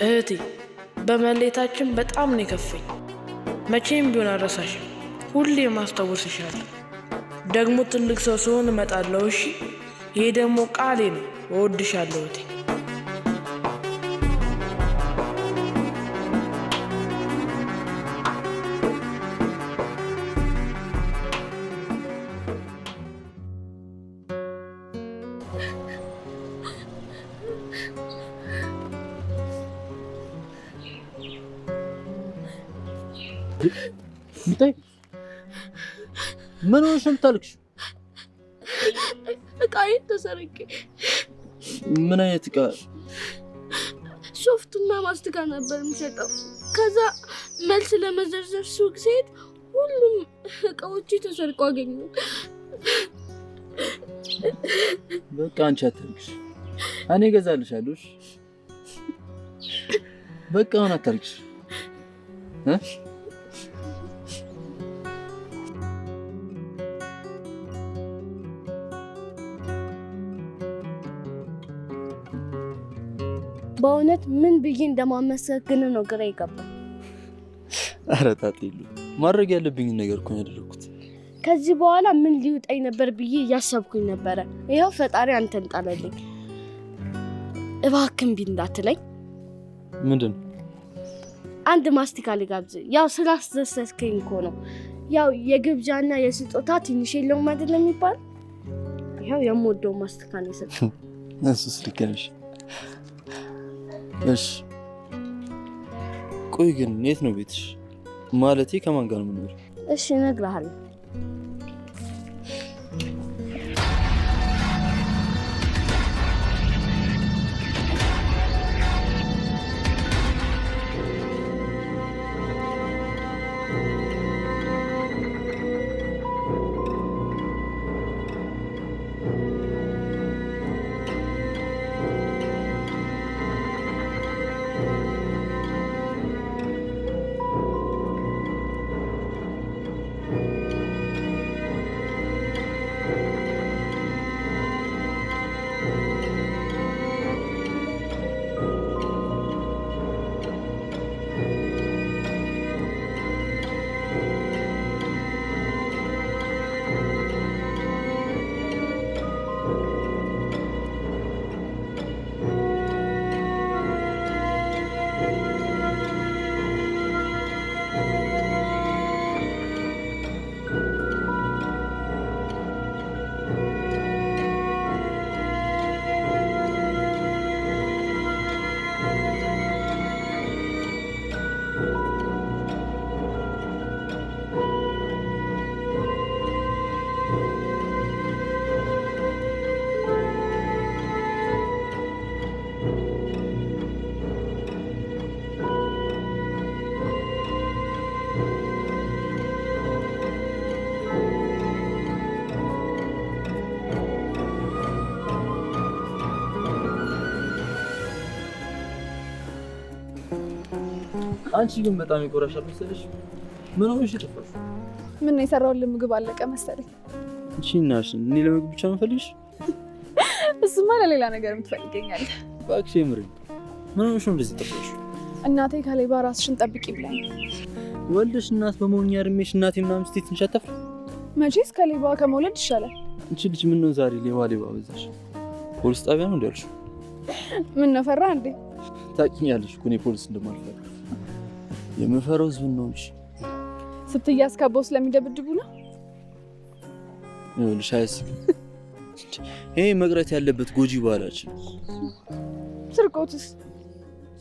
እህቴ በመሌታችን በጣም ነው የከፈኝ። መቼም ቢሆን አልረሳሽም። ሁሌ ማስታወስሻለሁ። ደግሞ ትልቅ ሰው ስሆን እመጣለሁ። እሺ? ይሄ ደግሞ ቃሌ ነው። እወድሻለሁ እህቴ። ምን ሆነሽ ነው የምታለቅሽው? እቃዬን ተሰረቄ። ምን አይነት እቃ? ሶፍትና ማስቲካ ነበር የምሸጠው። ከዛ መልስ ለመዘርዘር ሱቅ ስሄድ ሁሉም እቃዎቼ ተሰርቀው አገኘሁ። በቃ አንቺ አታልቅሽ፣ እኔ እገዛልሻለሁ። በቃ አሁን አታልቅሽ። በእውነት ምን ብዬ እንደማመሰግን ነው ግራ ይገባል። ኧረ ጣጣ የለውም። ማድረግ ያለብኝን ነገር እኮ ነው ያደረኩት። ከዚህ በኋላ ምን ሊውጣኝ ነበር ብዬ እያሰብኩኝ ነበረ። ይኸው ፈጣሪ አንተን ጣለልኝ። እባክህን ቢል እንዳትለኝ። ምንድን ነው? አንድ ማስቲካ ልጋብዝ። ያው ስላስደሰትከኝ እኮ ነው። ያው የግብዣና የስጦታ ትንሽ የለውም አይደል የሚባል። ይኸው የምወደው ማስቲካ ነው የሰጠው። እሱስ ልክ ነሽ። እሺ ቆይ ግን የት ነው ቤትሽ? ማለቴ ከማን ጋር ነው የምኖረው? እሺ እነግርሃለሁ። አንቺ ግን በጣም ይቆራሻል መሰለሽ። ምን ሆነሽ ተፈሽ? ምን ነው የሰራውልህ ምግብ አለቀ መሰለኝ። እሺ እናሽ እኔ ለምግብ ብቻ መፈልሽ? እሱማ ለሌላ ነገር የምትፈልገኛለህ። እባክሽ ምሪ። ምን ሆነሽ ነው እንደዚህ ተፈሽ? እናቴ ከሌባ ራስሽን ጠብቂ ብላኝ። ወልደሽ እናት በመሆኛ እድሜሽ እናቴ ምናምን ስትይ ትንሽ አታፍሪ? መቼስ ከሌባ ከመውለድ ይሻላል። አንቺ ልጅ ምን ነው ዛሬ ሌባ በዛሽ? ፖሊስ ጣቢያ ነው እንደልሽ? ምን ነው ፈራ እንዴ? ታውቂኛለሽ እኮ እኔ ፖሊስ እንደማልፈራ። የምፈራው ዝም ነው እንጂ ስትያዝ ከቦስ ስለሚደብድቡ ነው። ይኸውልሽ አያስቅም። ይሄ መቅረት ያለበት ጎጂ ባህላችን። ስርቆትስ?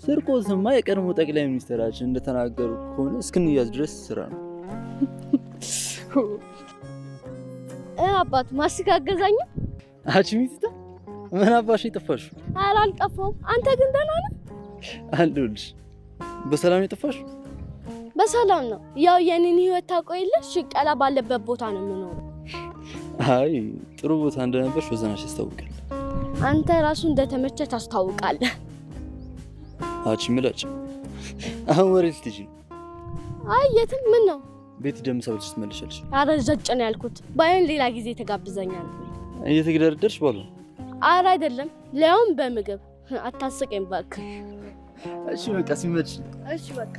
ስርቆትማ የቀድሞ ጠቅላይ ሚኒስትራችን እንደተናገሩ ከሆነ እስክንያዝ ድረስ ስራ ነው። አባት ማስቲካ አገዛኝ። አችሚታ ምን አባሽ ይጠፋሽ? ኧረ አልጠፋሁም። አንተ ግን ደህና ነህ? አለሁልሽ። በሰላም ይጠፋሽ? በሰላም ነው። ያው የኔን ህይወት ታውቀው የለ ሽቀላ ባለበት ቦታ ነው የምኖረው። አይ ጥሩ ቦታ እንደነበርሽ ወዘናሽ ያስታውቃል። አንተ ራሱ እንደተመቸ ታስታውቃለህ። አቺ ምላጭ አሁን ወሬ ልትጂ? አይ የትም። ምን ነው ቤት ደም ሰብልሽ ትመለሻለሽ? ኧረ ዘጭ ነው ያልኩት። ባይሆን ሌላ ጊዜ ተጋብዘኛል። እየተገደረደርሽ ባሉ? ኧረ አይደለም፣ ለያውም በምግብ አታስቀኝ እባክህ። እሺ በቃ ሲመች። እሺ በቃ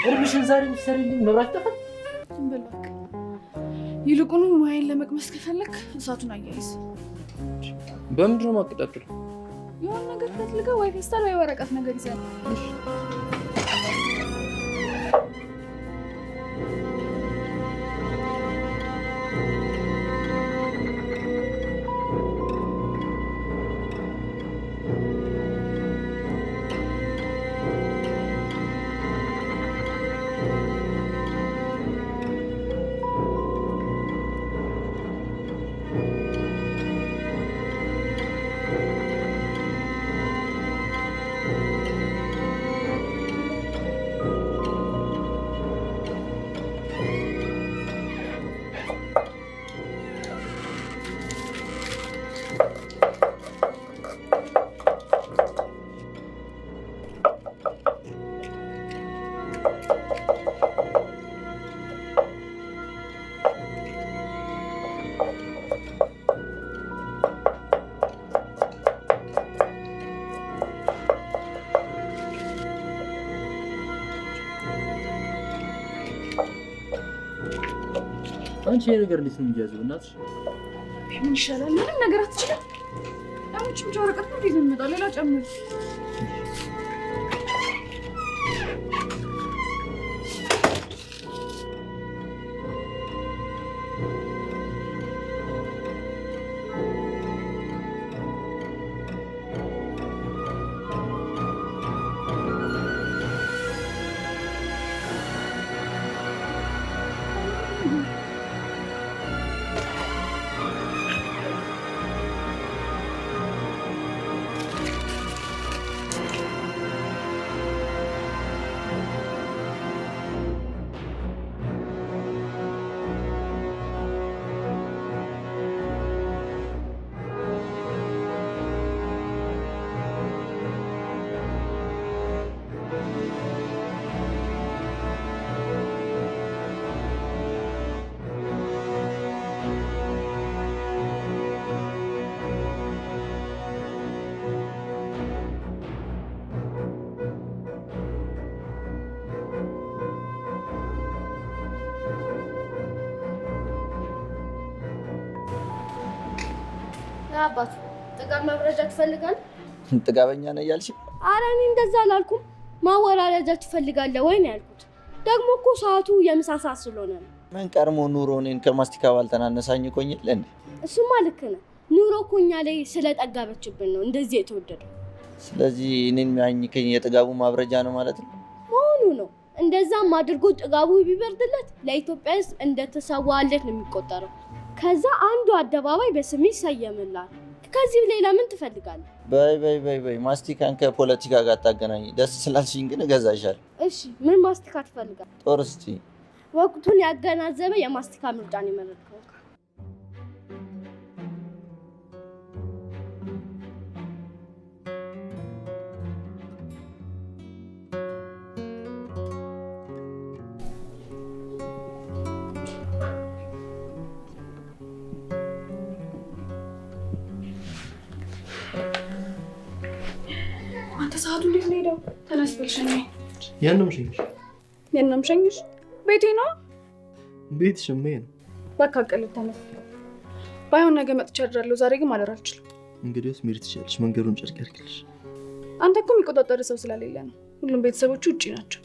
እርምሽን ዛሬ ምትሰሪልኝ መብራት ጠፋ። እንበላክ ይልቁኑ ሙያዬን ለመቅመስ ከፈለክ እሳቱን አያይዝ። በምንድን ነው ማቀጣጠል? የሆነ ነገር ከትልጋ ወይ ፌስታል ወይ ወረቀት ነገር ይዘህ አንቺ የነገር እንዴት ነው የሚያዘው? እናትሽ ምን ይሻላል? ምንም ነገር አትችልም። አሁን ጭምጫ ወረቀት ነው እንዴት የሚመጣው? ሌላ ጨምር። አባቱ ጥጋብ መብረጃ ትፈልጋለህ? ጥጋበኛ ነህ እያልሽ? ኧረ እኔ እንደዛ አላልኩም። ማወራረጃ ትፈልጋለህ ወይ ነው ያልኩት። ደግሞ እኮ ሰዓቱ የምሳ ሰዓት ስለሆነ ነው። ምን ቀድሞ ኑሮ እኔን ከማስቲካ ባልተናነሳኝ እኮ የለ እንዴ? እሱማ ልክ ነህ። ኑሮ እኮ እኛ ላይ ስለጠጋበችብን ነው እንደዚህ የተወደደው። ስለዚህ እኔን የሚያኝከኝ የጥጋቡ ማብረጃ ነው ማለት ነው መሆኑ ነው። እንደዛም አድርጎ ጥጋቡ ቢበርድለት ለኢትዮጵያ ሕዝብ እንደተሰዋለት ነው የሚቆጠረው። ከዛ አንዱ አደባባይ በስም ይሰየምላል። ከዚህ ሌላ ምን ትፈልጋለህ? በይ ማስቲካን ከፖለቲካ ጋር ታገናኝ። ደስ ስላልሽኝ ግን እገዛሻለሁ። እሺ ምን ማስቲካ ትፈልጋለህ? ጦር እስቲ ወቅቱን ያገናዘበ የማስቲካ ምርጫን የመረጥከው። አንተ ሰዓቱ እንዴት ነው ሄደው? ተነስ በል ሸኘኝ። ያንም ሸኝሽ? የእናም ሸኝሽ? ቤቴ ነው። ቤት ሽሜ ነው። በቃ ቀልብ ተነስ። ባይሆን ነገ መጥቼ አድራለሁ። ዛሬ ግን ማደር አልችልም። እንግዲህስ መሄድ ትችያለሽ። መንገዱን ጨርቅ ያድርግልሽ። አንተ እኮ የሚቆጣጠር ሰው ስለሌለ ነው። ሁሉም ቤተሰቦቹ ውጪ ናቸው።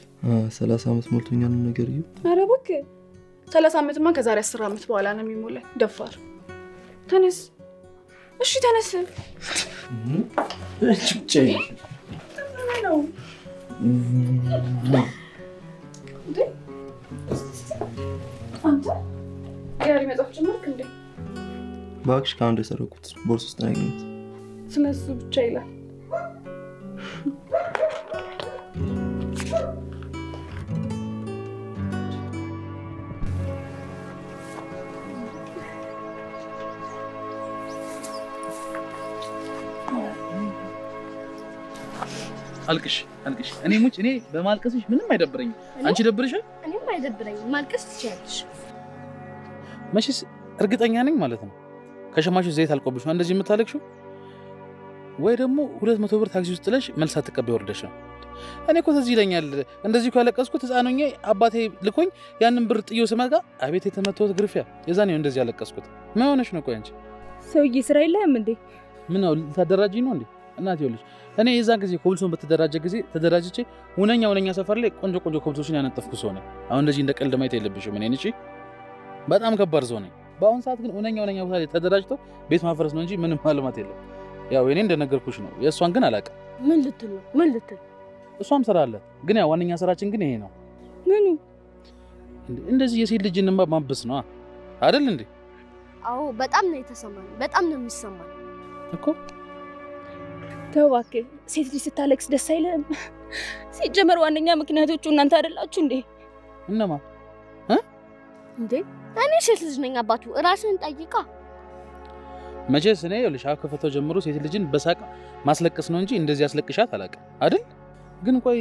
30 ዓመት ሞልቶኛል ነገር እዩ። ኧረ እባክህ 30 ዓመትማ ከዛሬ 10 ዓመት በኋላ ነው የሚሞላኝ። ደፋር ተነስ። እሺ ተነስ። ነው አንተ ያሪ መጣፍ ጀመርክ እንዴ? እባክሽ ከአንዱ የሰረኩት ቦርሳ ውስጥ ነው ያገኘሁት። ስለሱ ብቻ ይላል። አልቅሽ እኔ ሙጭ እኔ በማልቀስሽ ምንም አይደብረኝም አንቺ ደብርሻል እኔም አይደብረኝም ማልቀስ ትችያለሽ መቼስ እርግጠኛ ነኝ ማለት ነው ከሸማቹ ዘይት አልቆብሽ ነው እንደዚህ የምታለቅሽው ወይ ደግሞ 200 ብር ታክሲ ውስጥ ጥለሽ መልስ አትቀበይ ወርደሽ ነው እኔ እኮ ተዚህ ይለኛል እንደዚህ እኮ ያለቀስኩት ህፃኖኜ አባቴ ልኮኝ ያንን ብር ጥዮ ስመጣ አቤት የተመተውት ግርፊያ የዛኔ ነው እንደዚህ ያለቀስኩት ምን ሆነሽ ነው ቆይ አንቺ ሰውዬ ስራ የለህም እንዴ ምን ነው ልታደራጂኝ ነው እንዴ እናት ይኸውልሽ እኔ የዛን ጊዜ ኮብልሶን በተደራጀ ጊዜ ተደራጅቼ ሁነኛ ሰፈር ላይ ቆንጆ ኮብልሶችን ያነጠፍኩ ሰው ነኝ አሁን እንደዚህ እንደ ቀልድ ማየት የለብሽም እኔ እሺ በጣም ከባድ ሰው ነኝ በአሁን ሰዓት ግን ሁነኛ ቦታ ላይ ተደራጅቶ ቤት ማፍረስ ነው እንጂ ምንም ማልማት የለም ያው እኔ እንደነገርኩሽ ነው የእሷን ግን አላውቅም ምን ልትል እሷም ስራ አለ ግን ያው ዋነኛ ስራችን ግን ይሄ ነው ምን እንደዚህ የሴት ልጅ እንባ ማበስ ነው አይደል እንዴ አዎ በጣም ነው የተሰማኝ በጣም ነው የሚሰማኝ እኮ ተው እባክህ ሴት ልጅ ስታለቅስ ደስ አይልም ሲጀመር ዋነኛ ምክንያቶቹ እናንተ አይደላችሁ እንዴ እነማ እንዴ እኔ ሴት ልጅ ነኝ አባቱ ራስህን ጠይቃ መቼስ እኔ ይኸውልሽ ከፈተው ጀምሮ ሴት ልጅን በሳቅ ማስለቀስ ነው እንጂ እንደዚህ ያስለቅሻት አላውቅም አይደል ግን ቆይ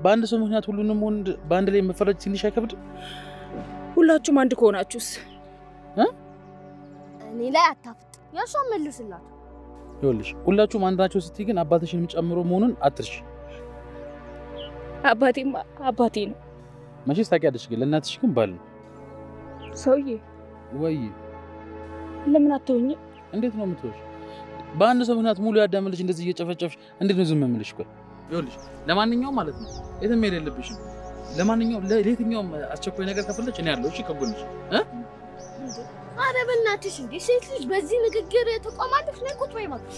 በአንድ ሰው ምክንያት ሁሉንም ወንድ በአንድ ላይ መፈረጅ ትንሽ አይከብድም ሁላችሁም አንድ ከሆናችሁስ እኔ ላይ አታፍጥ ያሷን መልስላት ይኸውልሽ ሁላችሁም አንድ ናቸው ስትይ ግን አባትሽንም ጨምሮ መሆኑን አትርሺ አባቴማ አባቴ ነው መቼስ ታውቂያለሽ ግን ለእናትሽ ግን ባል ነው ሰውዬ ወይ ለምን አትሆኝ እንዴት ነው የምትወሽ በአንድ ሰው ምክንያት ሙሉ ያዳም ልጅ እንደዚህ እየጨፈጨፍሽ እንዴት ነው ዝም የምልሽ ቆይ ይኸውልሽ ለማንኛውም ማለት ነው የትም ሄድ የለብሽም ለማንኛውም ለየትኛውም አስቸኳይ ነገር ከፈለች እኔ ያለው እሺ ከጎንሽ ኧረ በእናትሽ እንዴ ሴት ልጅ በዚህ ንግግር ተቋማለች ነው ቁጥ ወይ ማለት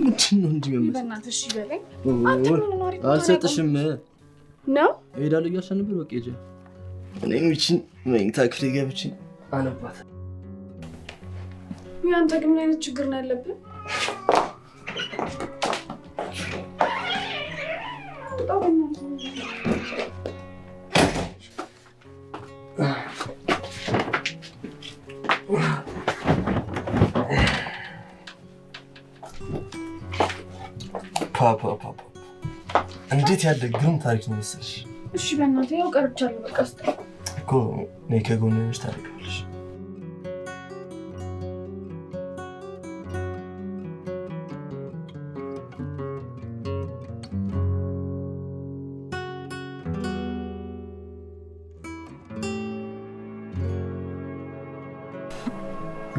ምንድነው እንዴ ማለት በእናትሽ ይበለኝ አንተ ምን ነው አሪፍ አልሰጥሽም ነው ሄዳለሁ እያልሽ ነበር በቃ ሂጂ እኔ ምንጭን መኝታ ክፍል ገብቼ አነባት ያንተ ግን ምን አይነት ችግር ነው ያለብን ፓፓ እንዴት ያለ ግሩም ታሪክ ነው መሰለሽ እሺ በእናትህ ያው ቀርቻለሁ በቃ እኮ ነይ ከጎኔ ነሽ ታሪካለሽ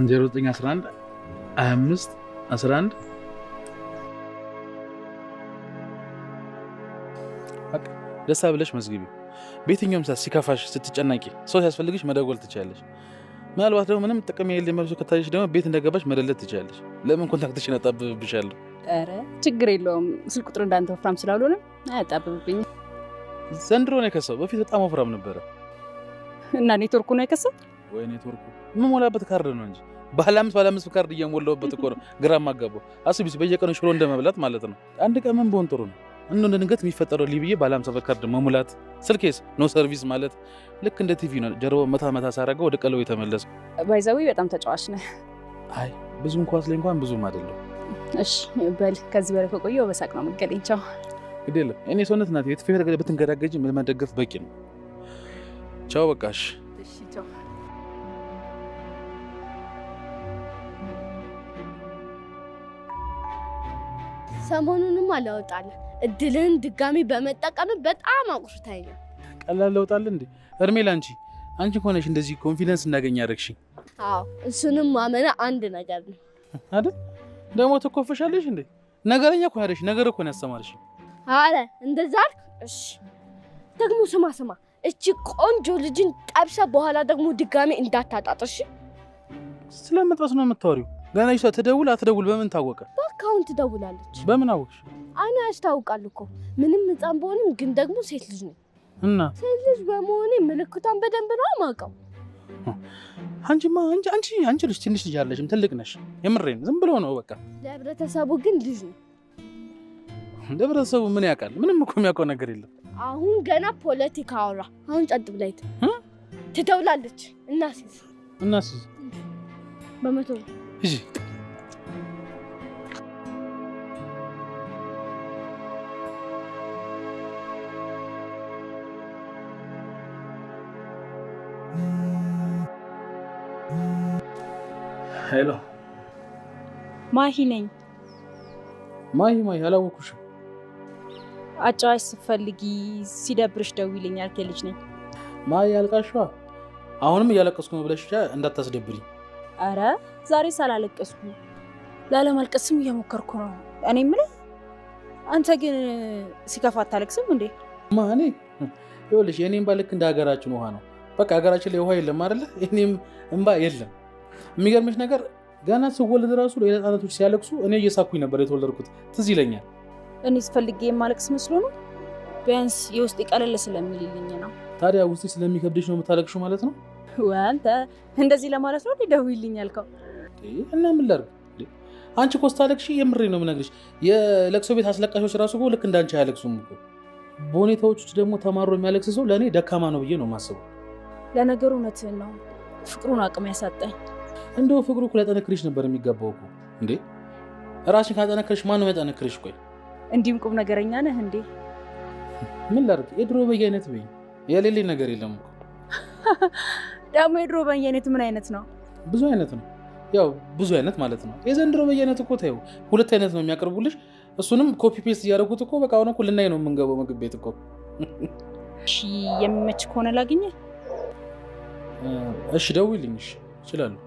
እንጀሮ 911 25 11 ደስ ብለሽ መዝግቢ በየትኛውም ሰዓት ሲከፋሽ ስትጨናቂ ሰው ሲያስፈልግሽ መደወል ትችያለሽ ምናልባት ደግሞ ምንም ጥቅም የሌለው መልሶ ከታየሽ ደግሞ ቤት እንደገባሽ መደለት ትችያለሽ ለምን ኮንታክትሽን አጣብብብሻለሁ ኧረ ችግር የለውም ስልክ ቁጥር እንዳንተ ወፍራም ስላልሆነ አያጣብብብኝ ዘንድሮ ነው የከሳው በፊት በጣም ወፍራም ነበረ እና ኔትወርኩ ነው የከሳው ወይ ኔትወርኩ የምሞላበት ካርድ ነው እንጂ ባለ አምስት ካርድ እየሞላሁበት እኮ ነው ግራም አጋባው አስቢስ በየቀኑ ሽሮ እንደመብላት ማለት ነው አንድ ቀን ምን በሆን ጥሩ ነው እንደ ድንገት የሚፈጠረው ሊብዬ ባለ 50 ካርድ መሙላት ስልኬስ ኖ ሰርቪስ ማለት ልክ እንደ ቲቪ ነው ጀርባው መታ ሳረጋ ወደ ቀለው የተመለሰ ባይዛዊ በጣም ተጫዋች ነህ አይ ብዙም ኳስ ላይ እንኳን ብዙም አይደለም እሺ በል ከዚህ በላይ ከቆየው በሳቅ ነው የምትገለኝ ቻው ግዴለ እኔ ሰውነት ናት የትፈፈረ ብትንገዳገጂ መደገፍ በቂ ነው ቻው በቃሽ እሺ ቻው ሰሞኑንም አላወጣለ እድልን ድጋሚ በመጠቀም በጣም አቁርታኝ ነው ቀላል ለውጣል እንዴ እርሜ ላንቺ አንቺ ሆነሽ እንደዚህ ኮንፊደንስ እንዳገኝ ያረክሽኝ አዎ እሱንም ማመነ አንድ ነገር ነው አይደል ደግሞ ተኮፈሻለሽ እንዴ ነገረኛ እኮ ያረሽ ነገር እኮ ነው ያስተማርሽ አረ እንደዛ አልክ እሺ ደግሞ ስማ እቺ ቆንጆ ልጅን ጠብሰ በኋላ ደግሞ ድጋሚ እንዳታጣጥሽ ስለምጥበስ ነው የምታወሪው ገና ይሷ ትደውል አትደውል በምን ታወቀ በአካውንት ደውላለች በምን አወቅሽ አይና ያስታውቃል እኮ ምንም ህፃን በሆንም ግን ደግሞ ሴት ልጅ ነው እና ሴት ልጅ በመሆኔ ምልክቷን በደንብ ነው የማውቀው አንቺ ልጅ ትንሽ ልጅ አይደለሽም ትልቅ ነሽ የምሬን ዝም ብሎ ነው በቃ ለህብረተሰቡ ግን ልጅ ነው ለህብረተሰቡ ምን ያውቃል ምንም እኮ የሚያውቀው ነገር የለም አሁን ገና ፖለቲካ አውራ አሁን ጸጥ ብላይት ትደውላለች እናሲዝ እናስ በመቶ ሂጂ። ሄሎ ማሂ ነኝ። ማሂ አላወኩሽም። አጫዋች ስትፈልጊ ሲደብርሽ ደውይልኝ ያልከኝ ልጅ ነኝ። ማሂ አልቃሿ። አሁንም እያለቀስኩ ነው ብለሽ እንዳታስደብሪኝ። አረ ዛሬ ሳላለቀስኩ ላለማልቀስም እየሞከርኩ ነው። እኔ የምልህ አንተ ግን ሲከፋ አታለቅስም እንዴ? ማኔ ይኸውልሽ የኔም እንባ ልክ እንደ ሀገራችን ውሃ ነው። በቃ ሀገራችን ላይ ውሃ የለም አይደለ? እኔም እንባ የለም። የሚገርምሽ ነገር ገና ስወለድ ራሱ ሌላ ህጻናቶች ሲያለቅሱ እኔ እየሳኩኝ ነበር የተወለድኩት። ትዝ ይለኛል። እኔ ስፈልጌ የማለቅስ መስሎ ነው? ቢያንስ የውስጥ ቀለል ስለሚልልኝ ነው። ታዲያ ውስጥ ስለሚከብድሽ ነው የምታለቅሹ ማለት ነው? አንተ እንደዚህ ለማለት ነው ደውይልኝ ያልከው? እና ምን ላድርግ? አንቺ እኮ ስታለቅሺ የምሬ ነው የምነግርሽ። የለቅሶ ቤት አስለቃሾች ራሱ እኮ ልክ እንዳንቺ አያለቅሱም እኮ። በሁኔታዎች ውስጥ ደግሞ ተማሮ የሚያለቅስ ሰው ለእኔ ደካማ ነው ብዬ ነው የማስበው። ለነገሩ እውነትህን ነው። ፍቅሩን አቅም ያሳጣኝ። እንደው ፍቅሩ እኮ ሊያጠነክርሽ ነበር የሚገባው እኮ። እንዴ ራስሽን ካጠነክርሽ ማን ነው ያጠነክርሽ? ቆይ እንዲህም ቁም ነገረኛ ነህ እንዴ? ምን ላድርግ? የድሮ በየአይነት በይ። የሌለኝ ነገር የለም እኮ። ደግሞ የድሮ በየአይነት ምን አይነት ነው? ብዙ አይነት ነው። ያው ብዙ አይነት ማለት ነው። የዘንድሮ በየአይነት እኮ ታዩ 2 አይነት ነው የሚያቀርቡልሽ። እሱንም ኮፒ ፔስት እያደረጉት እኮ በቃ አሁን እኮ ልናይ ነው የምንገባው ምግብ ቤት እኮ። እሺ የሚመች ከሆነ ላግኝህ? እሺ ደውይልኝ። እሺ እችላለሁ።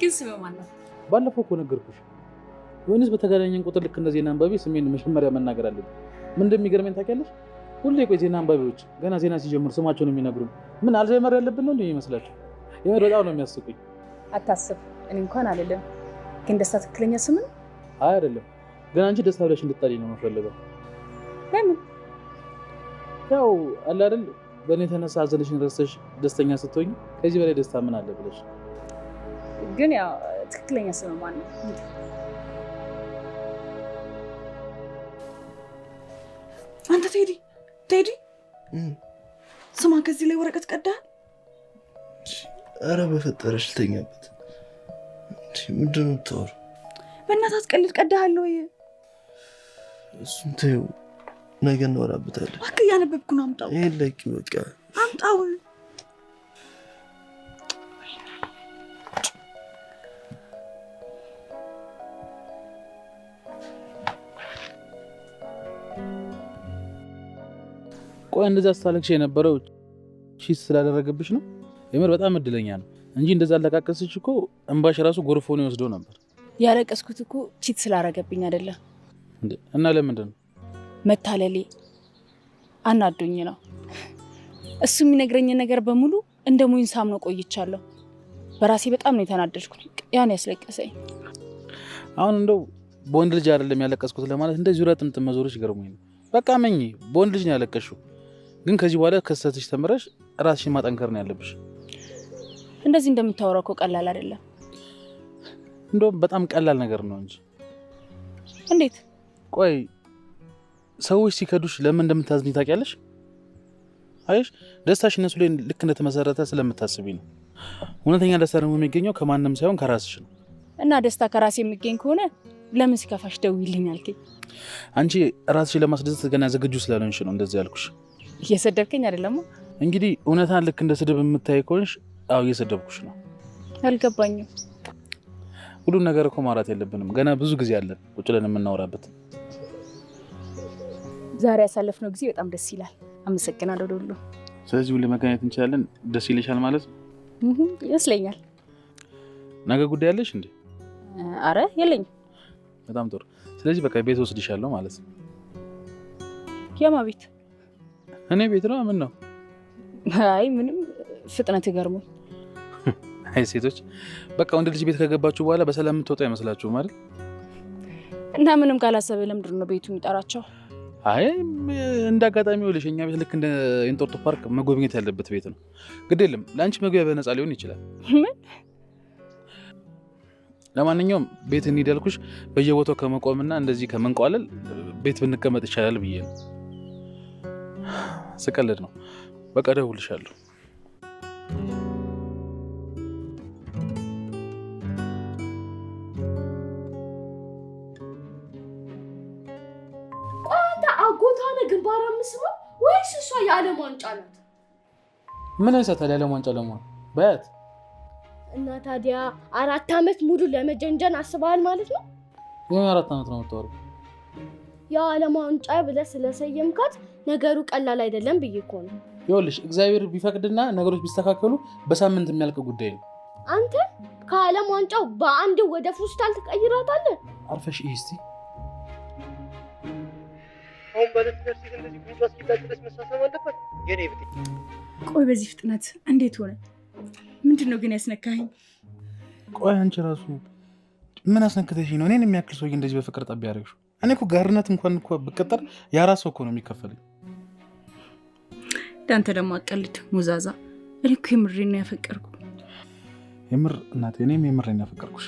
ግን ስም ማን ነው? ባለፈው እኮ ነገርኩሽ። ወይንስ በተገናኘን ቁጥር ልክ እንደ ዜና አንባቢ ስሜን መጀመሪያ መናገር አለብኝ? ምን እንደሚገርመኝ ታውቂያለሽ? ሁሌ ቆይ ዜና አንባቢዎች ገና ዜና ሲጀምር ስማቸውን የሚነግሩን ምን አልዛይመር ያለብን ነው እንዴ ይመስላችሁ? የምር በጣም ነው የሚያስቁኝ። አታስብ፣ እኔ እንኳን አይደለም። ግን ደስታ ትክክለኛ ስም ነው? አይ አይደለም፣ ግን አንቺ ደስታ ብለሽ እንድትጠሪ ነው የምፈልገው። ለምን? ያው አለ አይደል በእኔ የተነሳ ሀዘንሽን ረስተሽ ደስተኛ ስትሆኝ ከዚህ በላይ ደስታ ምን አለ ብለሽ። ግን ያው ትክክለኛ ስም ማን ነው? አንተ ቴዲ ስማ፣ ከዚህ ላይ ወረቀት ቀዳል። አረ በፈጠረሽ ልተኛበት። ምንድን ነው የምታወራው? በእናትህ አትቀልድ። ቀዳሃል ወይ? እሱን ተይው፣ ነገ እናወራበታለን። እባክህ እያነበብኩ ነው። አምጣው። ይሄን ለቂ በቃ አምጣው። ቆይ እንደዛ ስታለቅሽ የነበረው ቺት ስላደረገብሽ ነው? የምር በጣም እድለኛ ነው እንጂ እንደዛ አለቃቀስሽ እኮ እንባሽ ራሱ ጎርፎን ይወስደው ነበር። ያለቀስኩት እኮ ቺት ስላደረገብኝ አይደለም። እና ለምንድን ነው? መታለሌ አናዶኝ ነው። እሱ የሚነግረኝ ነገር በሙሉ እንደ ሞኝ ሳምነው ቆይቻለሁ። በራሴ በጣም ነው የተናደድኩት። ያን ያስለቀሰኝ። አሁን እንደው በወንድ ልጅ አይደለም ያለቀስኩት ለማለት እንደዚህ ዙሪያ ጥምጥም መዞርሽ ገርሞኝ ነው። በቃ መኝ በወንድ ልጅ ነው ያለቀሽው። ግን ከዚህ በኋላ ከስተትሽ ተምረሽ ራስሽን ማጠንከር ነው ያለብሽ። እንደዚህ እንደምታወራው እኮ ቀላል አይደለም። እንደውም በጣም ቀላል ነገር ነው እንጂ። እንዴት? ቆይ ሰዎች ሲከዱሽ ለምን እንደምታዝኝ ታውቂያለሽ? አይሽ ደስታሽ እነሱ ላይ ልክ እንደተመሰረተ ስለምታስቢ ነው። እውነተኛ ደስታ ደግሞ የሚገኘው ከማንም ሳይሆን ከራስሽ ነው። እና ደስታ ከራስ የሚገኝ ከሆነ ለምን ሲከፋሽ ደውይልኝ አልከኝ? አንቺ ራስሽን ለማስደሰት ገና ዝግጁ ስላልሆንሽ ነው እንደዚህ ያልኩሽ። እየሰደብከኝ አይደለም? እንግዲህ እውነታን ልክ እንደ ስድብ የምታይ ከሆንሽ አዎ እየሰደብኩሽ ነው። አልገባኝም። ሁሉም ነገር እኮ ማውራት የለብንም። ገና ብዙ ጊዜ አለን ቁጭ ብለን የምናወራበት። ዛሬ ያሳለፍነው ጊዜ በጣም ደስ ይላል። አመሰግናለሁ ዶሎ። ስለዚህ ሁሌ መገናኘት እንችላለን። ደስ ይልሻል ማለት ነው? ይመስለኛል። ነገ ጉዳይ አለሽ እንዴ? አረ የለኝም። በጣም ጥሩ። ስለዚህ በቃ ቤት ወስድሻለሁ ማለት ነው። የማ ቤት? እኔ ቤት ነው። ምን ነው? አይ ምንም፣ ፍጥነት ገርሞኝ። አይ ሴቶች በቃ ወንድ ልጅ ቤት ከገባችሁ በኋላ በሰላም የምትወጣ አይመስላችሁም አይደል? እና ምንም ካላሰበ ለምንድን ነው ቤቱ የሚጠራቸው? አይ እንደ አጋጣሚ ይኸውልሽ እኛ ቤት ልክ እንደ ኢንጦርቶ ፓርክ መጎብኘት ያለበት ቤት ነው። ግድ የለም ለአንቺ መግቢያ በነፃ ሊሆን ይችላል። ምን? ለማንኛውም ቤት እንሂድ ያልኩሽ በየቦታው ከመቆምና እንደዚህ ከመንቋለል ቤት ብንቀመጥ ይቻላል ብዬ ነው። ስቀልድ ነው። በቃ እደውልልሻለሁ። አንተ አጎቷ ነህ ግንባር የምስበው ወይስ እሷ የዓለም ዋንጫ ናት? ምን አይሰታል የዓለም ዋንጫ ለመሆን በያት። እና ታዲያ 4 ዓመት ሙሉ ለመጀንጀን አስበሃል ማለት ነው? የምን 4 ዓመት ነው የምታወራው? የዓለም ዋንጫ ብለህ ስለሰየምካት ነገሩ ቀላል አይደለም ብዬ እኮ ነው። ይኸውልሽ እግዚአብሔር ቢፈቅድና ነገሮች ቢስተካከሉ በሳምንት የሚያልቅ ጉዳይ ነው። አንተ ከዓለም ዋንጫው በአንድ ወደ ፉስታል ትቀይራታለህ? አርፈሽ እስቲ አሁን ባለትዳር ሴት እንደዚህ ጉንጯ እስኪላጥ ድረስ መሳሳም አለበት? የኔ ብጤ ቆይ በዚህ ፍጥነት እንዴት ሆነ? ምንድነው ግን ያስነካኸኝ? ቆይ አንቺ ራሱ ምን አስነክተሽ ነው እኔን የሚያክል ሰውዬ እንደዚህ በፍቅር ጠብ ያደረግሽው? እኔ እኮ ጋርነት እንኳን እኮ ብቀጠር የአራት ሰው እኮ ነው የሚከፈለኝ። ዳንተ ደግሞ አቀልድ ሙዛዛ። እኔ እኮ የምሬን ነው ያፈቀርኩ። የምር እናቴ፣ እኔም የምሬን ነው ያፈቀርኩሽ።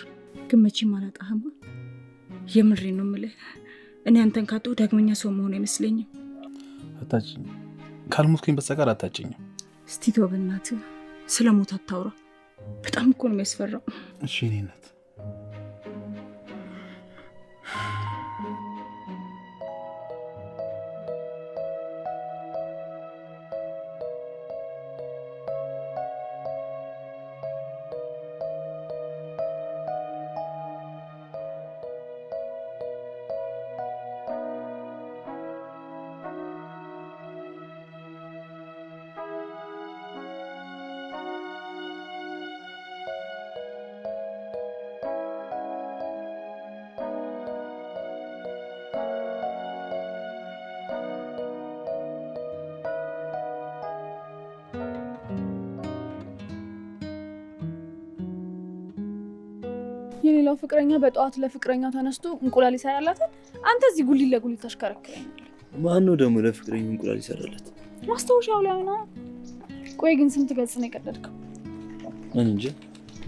ግን መቼም አላጣህማ። የምሬን ነው የምልህ። እኔ አንተን ካጣሁ ዳግመኛ ሰው መሆን አይመስለኝም። አታጭኝ፣ ካልሞትኩኝ በስተቀር አታጭኝም። እስቲ ተው በእናትህ፣ ስለ ሞት አታውራ። በጣም እኮ ነው የሚያስፈራው። እሺ እኔ እናት የሌላው ፍቅረኛ በጠዋት ለፍቅረኛው ተነስቶ እንቁላል ይሰራላታል። አንተ እዚህ ጉሊት ለጉሊት ታሽከረክረኛለህ። ማን ነው ደግሞ ለፍቅረኛው እንቁላል ይሰራላት? ማስታወሻው ላይ ነው። ቆይ ግን ስንት ገጽ ነው የቀደድከው? እኔ እንጃ።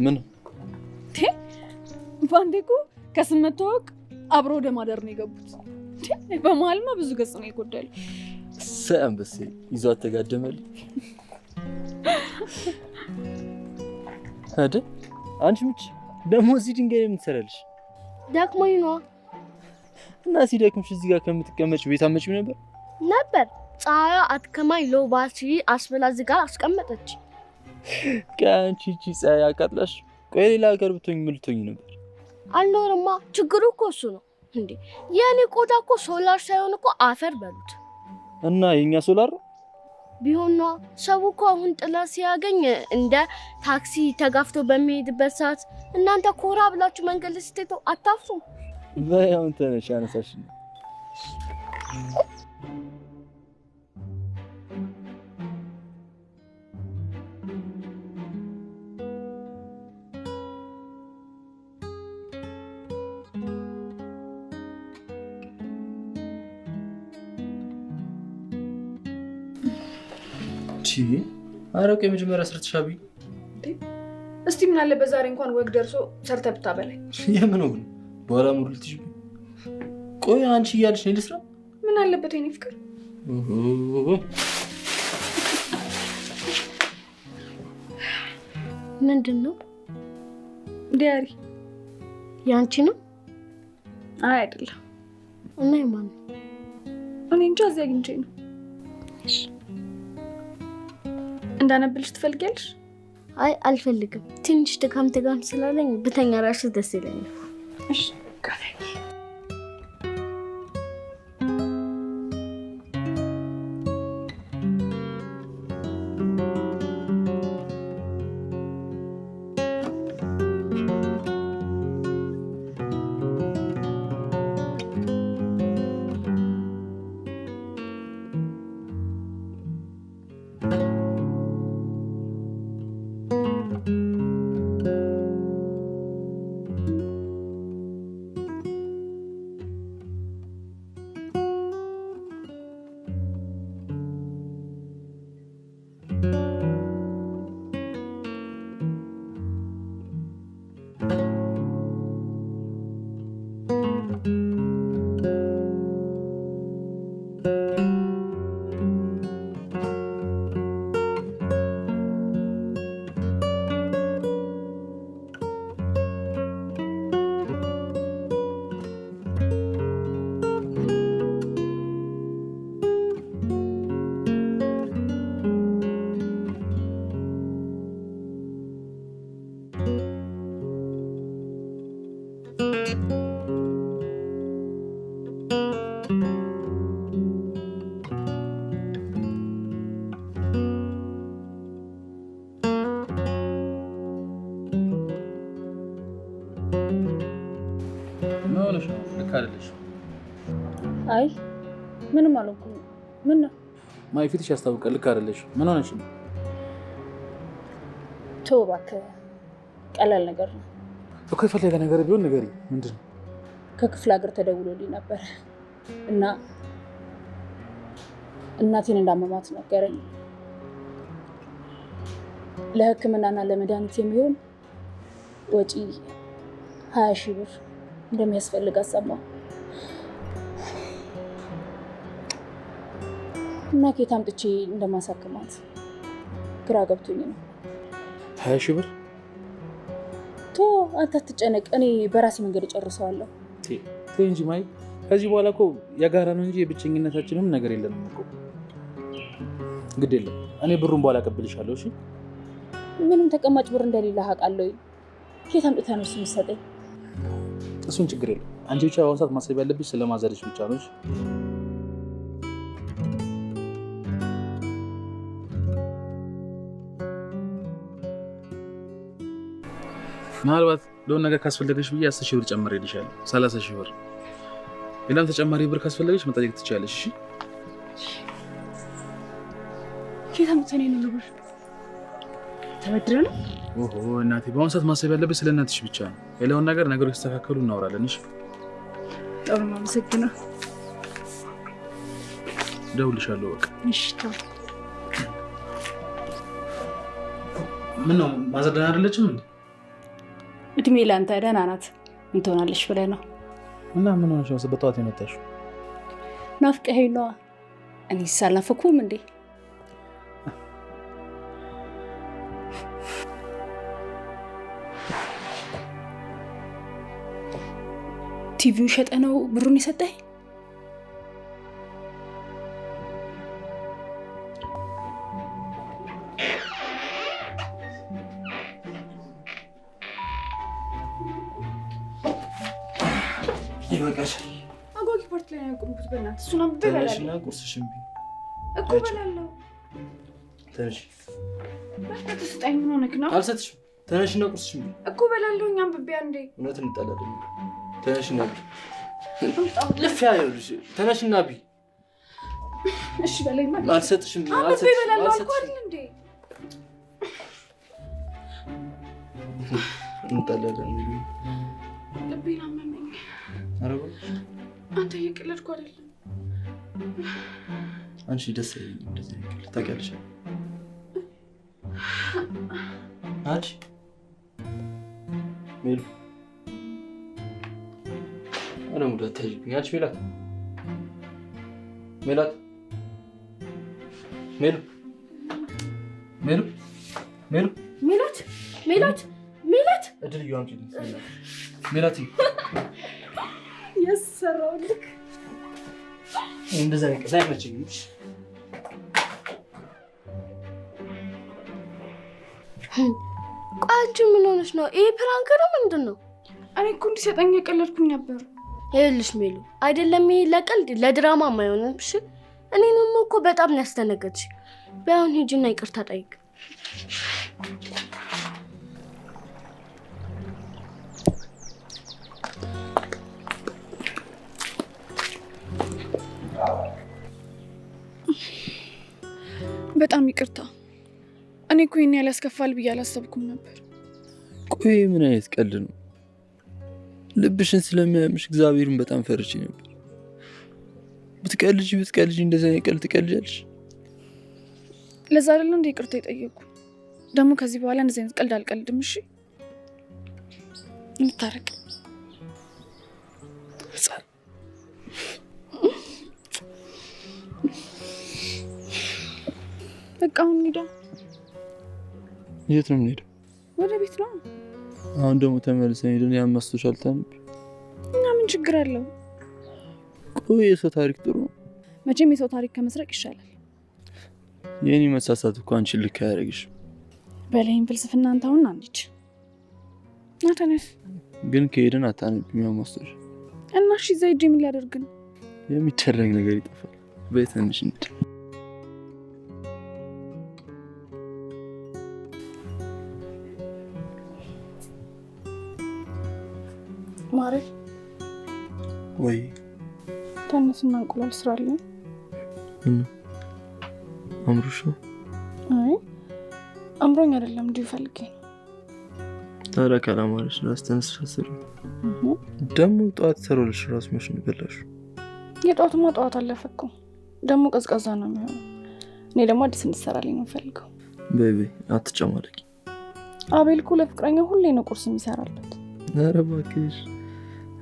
ምን ባንዴ እኮ ከስም መተዋወቅ አብሮ ወደ ማደር ነው የገቡት። በመሀልማ ብዙ ገጽ ነው የጎደለው። ሰንበሴ ይዟት ተጋደመል አይደል? አንቺ ምች ደግሞ እዚህ ድንጋይ የምትሰራልሽ ደክሞኝ ነው። እና ሲደክምሽ እዚህ ጋር ከምትቀመጭ ቤት አመጪው ነበር። ፀሐያ አትከማኝ ሎ ባትሪ አስበላ እዚህ ጋር አስቀመጠች። ከአንቺ እቺ ፀሐይ አቃጥላሽ። ቆይ ሌላ ሀገር ብትሆኝ ምን ልትሆኝ ነበር? አልኖርማ። ችግሩ እኮ እሱ ነው እንዴ። የኔ ቆዳ እኮ ሶላር ሳይሆን እኮ አፈር በሉት። እና የኛ ሶላር ቢሆን ነው ሰው እኮ አሁን ጥላ ሲያገኝ እንደ ታክሲ ተጋፍቶ በሚሄድበት ሰዓት እናንተ ኮራ ብላችሁ መንገድ ስትሄዱ አታፍሩም? በያውን ተነሽ አነሳሽ። አረቄ የመጀመሪያ ሰርተሻቢ? እስቲ ምን አለበት ዛሬ እንኳን ወግ ደርሶ ሰርተ ብታበላይ። የምን ወግ ነው? በኋላ ሙሉ ልትሽ። ቆይ አንቺ እያልሽ ነው ልስራ? ምን አለበት የኔ ፍቅር? ምንድን ነው? ዲያሪ ያንቺ ነው? አይ አይደለም። እና የማን ነው? እኔ እንጃ እዚህ አግኝቼ ነው። እንዳነብልሽ ትፈልጊያለሽ? አይ አልፈልግም። ትንሽ ድካም ስላለኝ ብተኛ ራሱ ደስ ይለኛል። እሺ አይ ምንም አልሆንኩም። ምን ነው? ማይ ፊትሽ ያስታውቃል። ልክ አይደለሽ። ምን ሆነሽ ነው? ተው እባክህ፣ ቀላል ነገር ነው እኮ። የፈለገ ነገር ቢሆን ንገሪኝ። ምንድን ነው? ከክፍለ ሀገር ተደውሎልኝ ነበር እና እናቴን እንዳመማት ነገረኝ። ለሕክምናና ለመድኃኒት የሚሆን ወጪ 20,000 ብር እንደሚያስፈልግ አሰማሁ እና ከየት አምጥቼ እንደማሳክማት ግራ ገብቶኝ ነው። 20,000 ብር? ቶ አንተ አትጨነቅ፣ እኔ በራሴ መንገድ እጨርሰዋለሁ። ተይ እንጂ ማይ፣ ከዚህ በኋላ እኮ የጋራ ነው እንጂ የብቸኝነታችንም ነገር የለንም እኮ። ግድ የለም፣ እኔ ብሩን በኋላ አቀብልሻለሁ። እሺ? ምንም ተቀማጭ ብር እንደሌለ አውቃለሁ። ከየት አምጥተህ ነው የምትሰጠኝ? እሱን ችግር የለም። አንቺ ብቻ በአሁኑ ሰዓት ማሰብ ያለብሽ ስለማዘርሽ ብቻ ነው። እሺ? ምናልባት ለሆነ ነገር ካስፈለገሽ ብዬ 10,000 ብር ጨምሬልሻለሁ። 30,000 ብር። ሌላም ተጨማሪ ብር ካስፈለገሽ መጠየቅ ትችያለሽ። እሺ? ከየት አምጥተህ ነው ብር? ተበድረህ ነው? ኦሆ እናቴ፣ በአሁኑ ሰዓት ማሰብ ያለብሽ ስለ እናትሽ ብቻ ነው። ሌላውን ነገር ነገሮች ተስተካከሉ እናወራለን። እሺ? ጥሩ ነው። አመሰግናለሁ። እደውልልሻለሁ። በቃ እሺ። ተው። ምን ነው ማዘር ደህና አይደለችም እንዴ? እድሜ ለአንተ ደህና ናት። ምን ትሆናለሽ ብለህ ነው? እና ምን ሆነሽ ነው በጠዋት የመጣሽው? ናፍቀኸኝ ነዋ። እኔ ሳልናፍኩም እንዴ? ቲቪውን ሸጠ ነው ብሩን የሰጠኝ? ይበቃሻል። አጓጊ ፓርቲ ላይ ያቆምኩት በእናትህ። እሱን አምጥተህ ተነሽና ቁርስሽን ብይ እኮ በላለሁ። ተነሽ። በእናትህ ስጠኝ። ምን ሆነክ ነው? አልሰጥሽም። ተነሽና ቁርስሽን ብይ እኮ በላለሁ። እኛም ብቤ አንዴ እውነት እንጣላለን። ተነሽና ብይ። ልፊያ ይኸውልሽ። ተነሽና ብይ። እሺ በላይ ማለት አልሰጥሽም። አልሰጥሽም በላለሁ አልኩህ አይደል እንዴ? እንጣላለን። ልቤን አመመኝ። አረባ አንተ እየቀለድኩ አይደለም። አንቺ ደስ አይለኝም እንደዚህ ነገር ታውቂያለሽ። አንቺ ሜሉ አረ ሙዳት ታጅብኝ። አንቺ ሜላት ሜላት ሜሉ ሜሉ ሜሉ ሜላት ሜላት ሜላት እድል ይዋምጪ ሜላት ያሰራውልክ እንደዛ ነው። ከዛ አይመችኝም። አንቺ ምን ሆነሽ ነው? ይሄ ፕራንክ ነው ምንድን ነው? እኔ እኮ እንዲሰጠኝ የቀለድኩኝ ነበር። ይኸውልሽ ሜሉ፣ አይደለም ይሄ ለቀልድ ለድራማ የማይሆንም። እሺ እኔንም እኮ በጣም ነው ያስደነገጥሽ። ቢያውን ሂጂና ይቅርታ ጠይቅ። በጣም ይቅርታ። እኔ እኮ ይሄን ያህል ያስከፋል ብዬ አላሰብኩም ነበር። ቆይ ምን አይነት ቀልድ ነው? ልብሽን ስለሚያምሽ እግዚአብሔርን በጣም ፈርቼ ነበር። ብትቀልጂ እንደዚህ አይነት ቀልድ ትቀልጃለሽ? ለዛ አይደለ እንደ ይቅርታ የጠየቁ። ደግሞ ከዚህ በኋላ እንደዚህ አይነት ቀልድ አልቀልድም። እሺ እንታረቅ። በቃ አሁን ሄዳ። የት ነው የምንሄደው? ወደ ቤት ነው። አሁን ደግሞ ተመልሰን ሄደን ያማስቶሻል ታንብ እና ምን ችግር አለው? ቆይ የሰው ታሪክ ጥሩ ነው። መቼም የሰው ታሪክ ከመስረቅ ይሻላል። የኔ መሳሳት እኮ አንቺን ልክ አያደርግሽ። በላይም ፍልስፍና አንተ አሁን አንቺ ናተነስ ግን ከሄደን አታነቢም ያማስቶሽ እና እሺ እዛ ሂጅ ምን ሊያደርግ ነው? የሚደረግ ነገር ይጠፋል። በይ ትንሽ እንሂድ። ማረ ወይ ተነስ ተነስና እንቁላል ስራልኝ። አምሮሽ ነው? አይ አምሮኝ አይደለም እንዲሁ ፈልጌ ነው። ታዲያ ካላማረሽ ራስ ተነስሽ ስሪ። ደግሞ ጠዋት ሰሮልሽ ራስ መሽን በላሽ። የጠዋቱማ ጠዋት አለፈ እኮ ደግሞ ቀዝቃዛ ነው የሚሆነው። እኔ ደግሞ አዲስ እንድትሰራልኝ ነው ፈልገው። ቤቢ አትጨማለቂ። አቤል እኮ ለፍቅረኛ ሁሌ ነው ቁርስ የሚሰራለት። ኧረ እባክሽ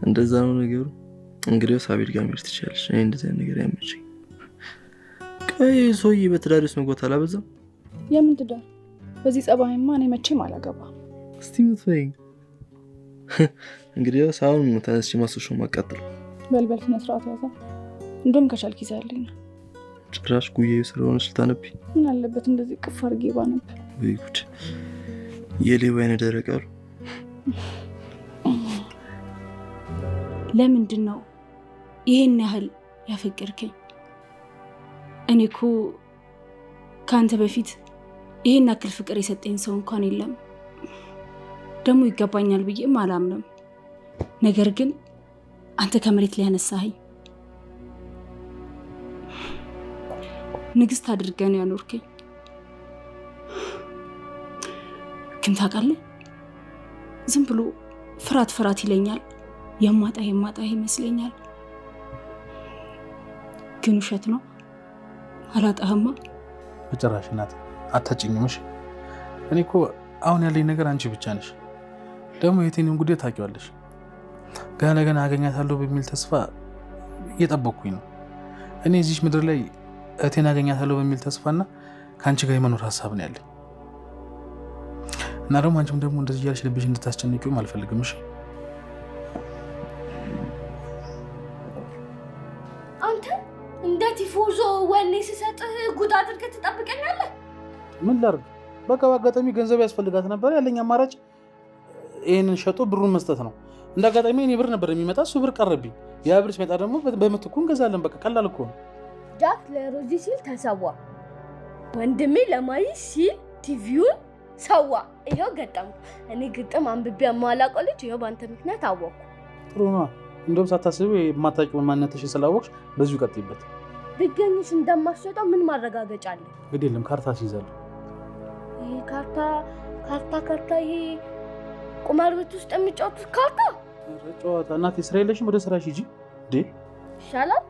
እንደዛ ነው ነገሩ። እንግዲህ አቤል ጋር መሄድ ትችያለሽ። እኔ እንደዛ ነገር አይመቸኝ። ቆይ ሰውዬ በትዳር ውስጥ መግባት አላበዛም? የምን ትዳር? በዚህ ጸባይማ እኔ መቼም አላገባም። እስቲ ምትወይ እንግዲህ ሳውን ተነስቼ ማስሾ ማቃጠል። በልበል ስነ ስርዓት ያዛ። እንደውም ከቻልክ ይዛልኝ ነው። ጭራሽ ጉዬው ስለሆነች ልታነቢ። ምን አለበት እንደዚህ ቅፍ አድርጌ ባነብ። ወይ ጉድ! የሌባ አይነ ደረቃሉ። ለምንድን ነው ይሄን ያህል ያፈቀርከኝ? እኔ እኮ ከአንተ በፊት ይሄን ያክል ፍቅር የሰጠኝ ሰው እንኳን የለም። ደግሞ ይገባኛል ብዬም አላምንም። ነገር ግን አንተ ከመሬት ላይ ያነሳኸኝ ንግስት አድርገህ ነው ያኖርከኝ። ግን ታውቃለህ ዝም ብሎ ፍርሃት ይለኛል። የማጣህ ይመስለኛል። ግን ውሸት ነው። አላጣህማ። በጭራሽ እናት አታጭኝምሽ። እኔ እኮ አሁን ያለኝ ነገር አንቺ ብቻ ነሽ። ደግሞ የቴንም ጉዳይ ታውቂዋለሽ። ገና ለገና አገኛታለሁ በሚል ተስፋ እየጠበቅኩኝ ነው። እኔ እዚህ ምድር ላይ እቴን አገኛታለሁ በሚል ተስፋና ከአንቺ ጋር የመኖር ሀሳብ ነው ያለኝ። እና ደግሞ አንቺም ደግሞ እንደዚህ እያልሽ ልብሽ እንድታስጨንቂውም አልፈልግም። እሺ አንተ እንደ ቲፎዞ ወኔ ስሰጥህ ጉድ አድርገህ ትጠብቀኛለህ? ምን ላድርግ? በቃ በአጋጣሚ ገንዘብ ያስፈልጋት ነበር። ያለኝ አማራጭ ይሄንን ሸጦ ብሩን መስጠት ነው። እንደ አጋጣሚ እኔ ብር ነበር የሚመጣ፣ እሱ ብር ቀረብኝ። ያ ብር ሲመጣ ደግሞ በምትኩ እንገዛለን። በቃ ቀላል እኮ ነው። ጃክ ለሮዚ ሲል ተሰዋ፣ ወንድሜ ለማይ ሲል ቲቪውን ሰዋ። ይኸው ገጠሙ። እኔ ግጥም አንብቤ የማላውቀው ልጅ ይኸው በአንተ ምክንያት አወቅኩ። ጥሩ ነው። እንደውም ሳታስቢ የማታውቂውን ማንነትሽን ስላወቅሽ በዚሁ ቀጥይበት። ብገኝሽ እንደማስወጣው ምን ማረጋገጫ አለ? ግድ የለም ካርታ ሲይዛለሁ። ይሄ ካርታ ይሄ ቁማር ቤት ውስጥ የሚጫወቱት ካርታ ጨዋታ። እናቴ ስራ የለሽም? ወደ ስራሽ ሂጂ። ይሻላል።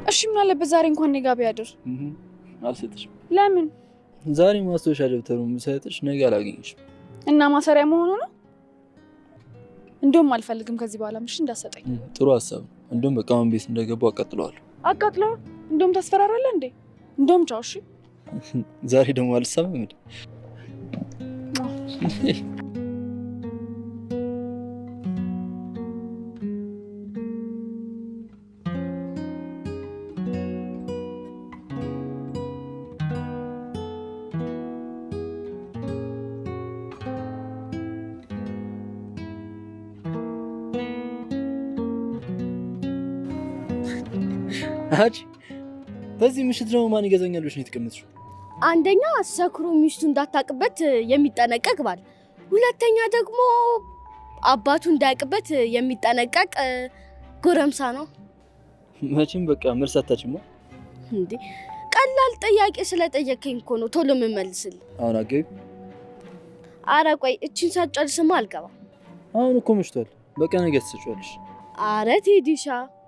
እሺ ምን አለበት ዛሬ እንኳን እኔ ጋር ቢያድር? አልሰጥሽም። ለምን? ዛሬ ማስታወሻ ደብተሩን የምሰጥሽ ነገ አላገኝሽም። እና ማሰሪያ መሆኑ ነው? እንደውም አልፈልግም ከዚህ በኋላ ምሽ እንዳሰጠኝ። ጥሩ ሀሳብ ነው። እንደውም በቃ አሁን ቤት እንደገባው አቃጥለዋለሁ። አቃጥለው? እንደውም ታስፈራራለህ እንዴ? እንደውም ቻው። እሺ ዛሬ ደግሞ አልሰማም እንዴ? አጂ በዚህ ምሽት ደግሞ ማን ይገዛኛል ብለሽ ነው የተቀመጥሽው? አንደኛ ሰክሮ ሚስቱ እንዳታቅበት የሚጠነቀቅ ባል፣ ሁለተኛ ደግሞ አባቱ እንዳያቅበት የሚጠነቀቅ ጎረምሳ ነው። መቼም በቃ መልስ አታጭማ እንዴ? ቀላል ጥያቄ ስለጠየቀኝ እኮ ነው ቶሎ የምመልስልህ። አሁን አገቢ። አረ ቆይ እቺን ሳጨርስማ አልገባም። አሁን እኮ መሽቷል። በቃ ነገ ትሰጪዋለሽ። አረ ቴዲሻ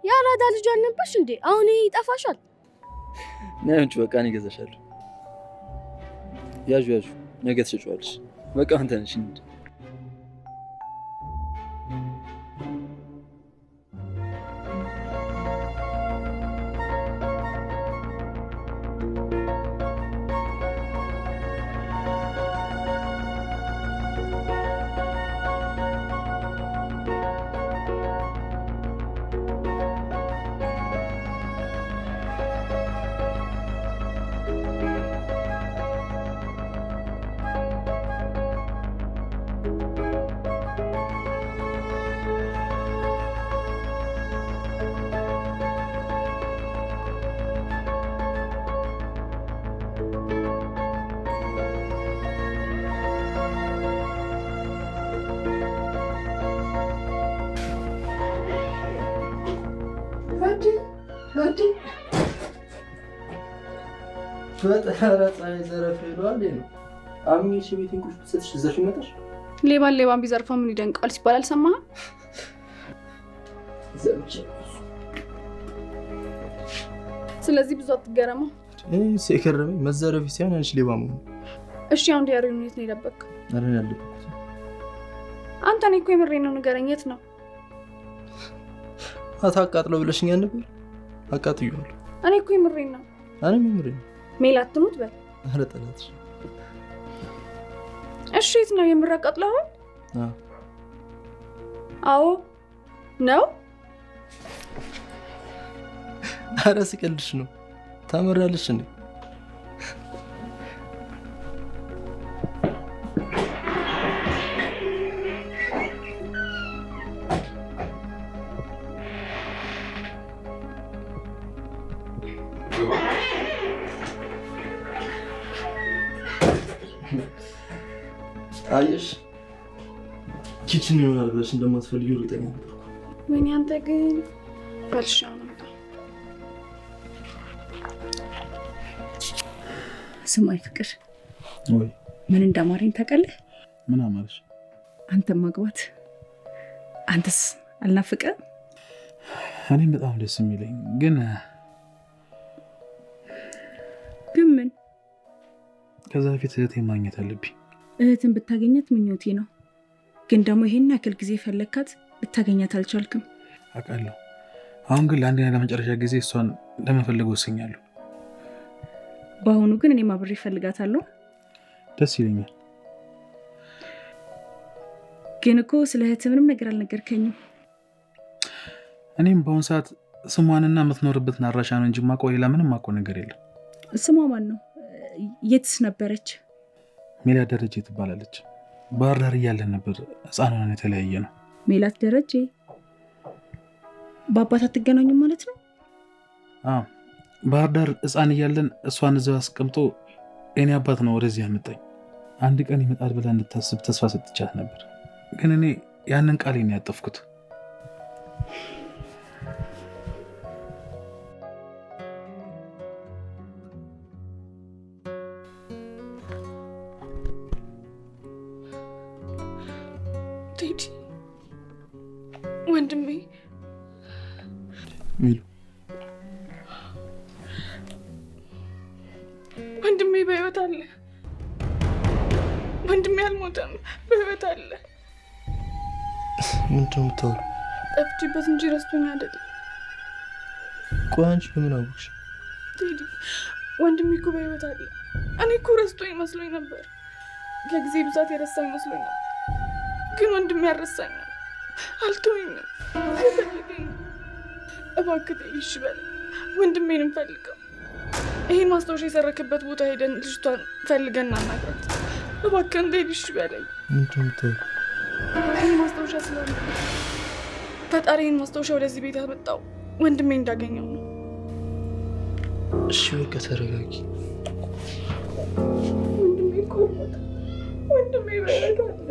ያራዳ ልጅ አልነበርሽ እንዴ? አሁን ይጠፋሻል። ነይ እንጂ በቃ እኔ እገዛሻለሁ። ያዡ ነገ ትሰጪዋለሽ። በቃ አንተ ነሽ እንዴ? በጠራ ፀሐይ ዘረፍ ሄዷል ነው አምኜሽ ቤቴን ቁጭ ብትሰጥሽ ዘሽ መጣሽ። ሌባን ቢዘርፋ ምን ይደንቃል ሲባል አልሰማህም? ዘምቼ ስለዚህ ብዙ አትገረማ። ሲከረመኝ መዘረፍ ሲሆን አንቺ ሌባ መሆን። እሺ አሁን ዲያሪውን የት ነው የደበቅከው? አረ ያለበት አንተ እኔ እኮ የምሬን ነው፣ ንገረኝ የት ነው? አታቃጥለው ብለሽኛል ነበር። አቃጥዩዋለሁ። እኔ እኮ የምሬን ነው። እኔም የምሬን ነው። ሜላት ትሙት በል። አረ ጠላትሽ። እሺ የት ነው የምራቀጥለው? አዎ አዎ ነው። አረ ስቀልድሽ ነው። ታመራለሽ እንዴ? አየሽ ኪችን ይሆናል ብለሽ እንደማትፈልጊ እርግጠኛ ነበርኩ። ወይኔ አንተ ግን ፈልሻው ነው። ስማኝ ፍቅር፣ ወይ ምን እንዳማረኝ ታውቃለህ? ምን አማረሽ? አንተ ማግባት። አንተስ አልናፍቅህም? እኔም በጣም ደስ የሚለኝ ግን ምን ከዛ በፊት እህቴን ማግኘት አለብኝ። እህትን ብታገኛት ምኞቴ ነው፣ ግን ደግሞ ይሄን ያክል ጊዜ ፈለግካት ልታገኛት አልቻልክም። አውቃለሁ። አሁን ግን ለአንድና ለመጨረሻ ጊዜ እሷን ለመፈለግ ወስኛለሁ። በአሁኑ ግን እኔም አብሬ እፈልጋታለሁ። ደስ ይለኛል። ግን እኮ ስለ እህት ምንም ነገር አልነገርከኝም። እኔም በአሁኑ ሰዓት ስሟንና የምትኖርበትን አድራሻ ነው እንጂ የማውቀው ሌላ ምንም የማውቀው ነገር የለም። ስሟ ማን ነው? የትስ ነበረች? ሜላት ደረጀ ትባላለች። ባህር ዳር እያለን ነበር ሕፃን ሆነን የተለያየ ነው። ሜላት ደረጀ? በአባት አትገናኙም ማለት ነው? አዎ፣ ባህር ዳር ሕፃን እያለን እሷን እዛው አስቀምጦ የኔ አባት ነው ወደዚህ ያመጣኝ። አንድ ቀን ይመጣል ብላ እንድታስብ ተስፋ ሰጥቻት ነበር፣ ግን እኔ ያንን ቃሌን ያጠፍኩት። ቴዲ ወንድሜ ሚሉ ወንድሜ በህይወት አለ። ወንድሜ አልሞተም፣ በህይወት አለ። ምንድን ነው የምታወሪው? ጠፍቼበት እንጂ ረስቶኝ አይደለም። ቆይ አንቺ በምን አወቅሽ? ቴዲ ወንድሜ እኮ በህይወት አለ። እኔ እኮ ረስቶኝ መስሎኝ ነበር። ከጊዜ ብዛት የረሳኝ መስሎኝ ነበር፣ ግን ወንድሜ ያረሳኛል። አልተወኝም፣ ይፈልገኝ። እባክህ ቴዲ እሺ በል፣ ወንድሜን እንፈልገው። ይህን ማስታወሻ የሰረክበት ቦታ ሄደን ልጅቷን ፈልገን እናናግራት። እባክህን ቴዲ እሺ በለኝ። ምንድን ነው የምታወሪው? ይህን ማስታወሻ ስለሆነ ፈጣሪ ይህን ማስታወሻ ወደዚህ ቤት ያመጣው ወንድሜ እንዳገኘው ነው። እሺ በቃ ተረጋጊ። ወንድሜ እኮ አልሞተም፣ ወንድሜ በህይወት አለ።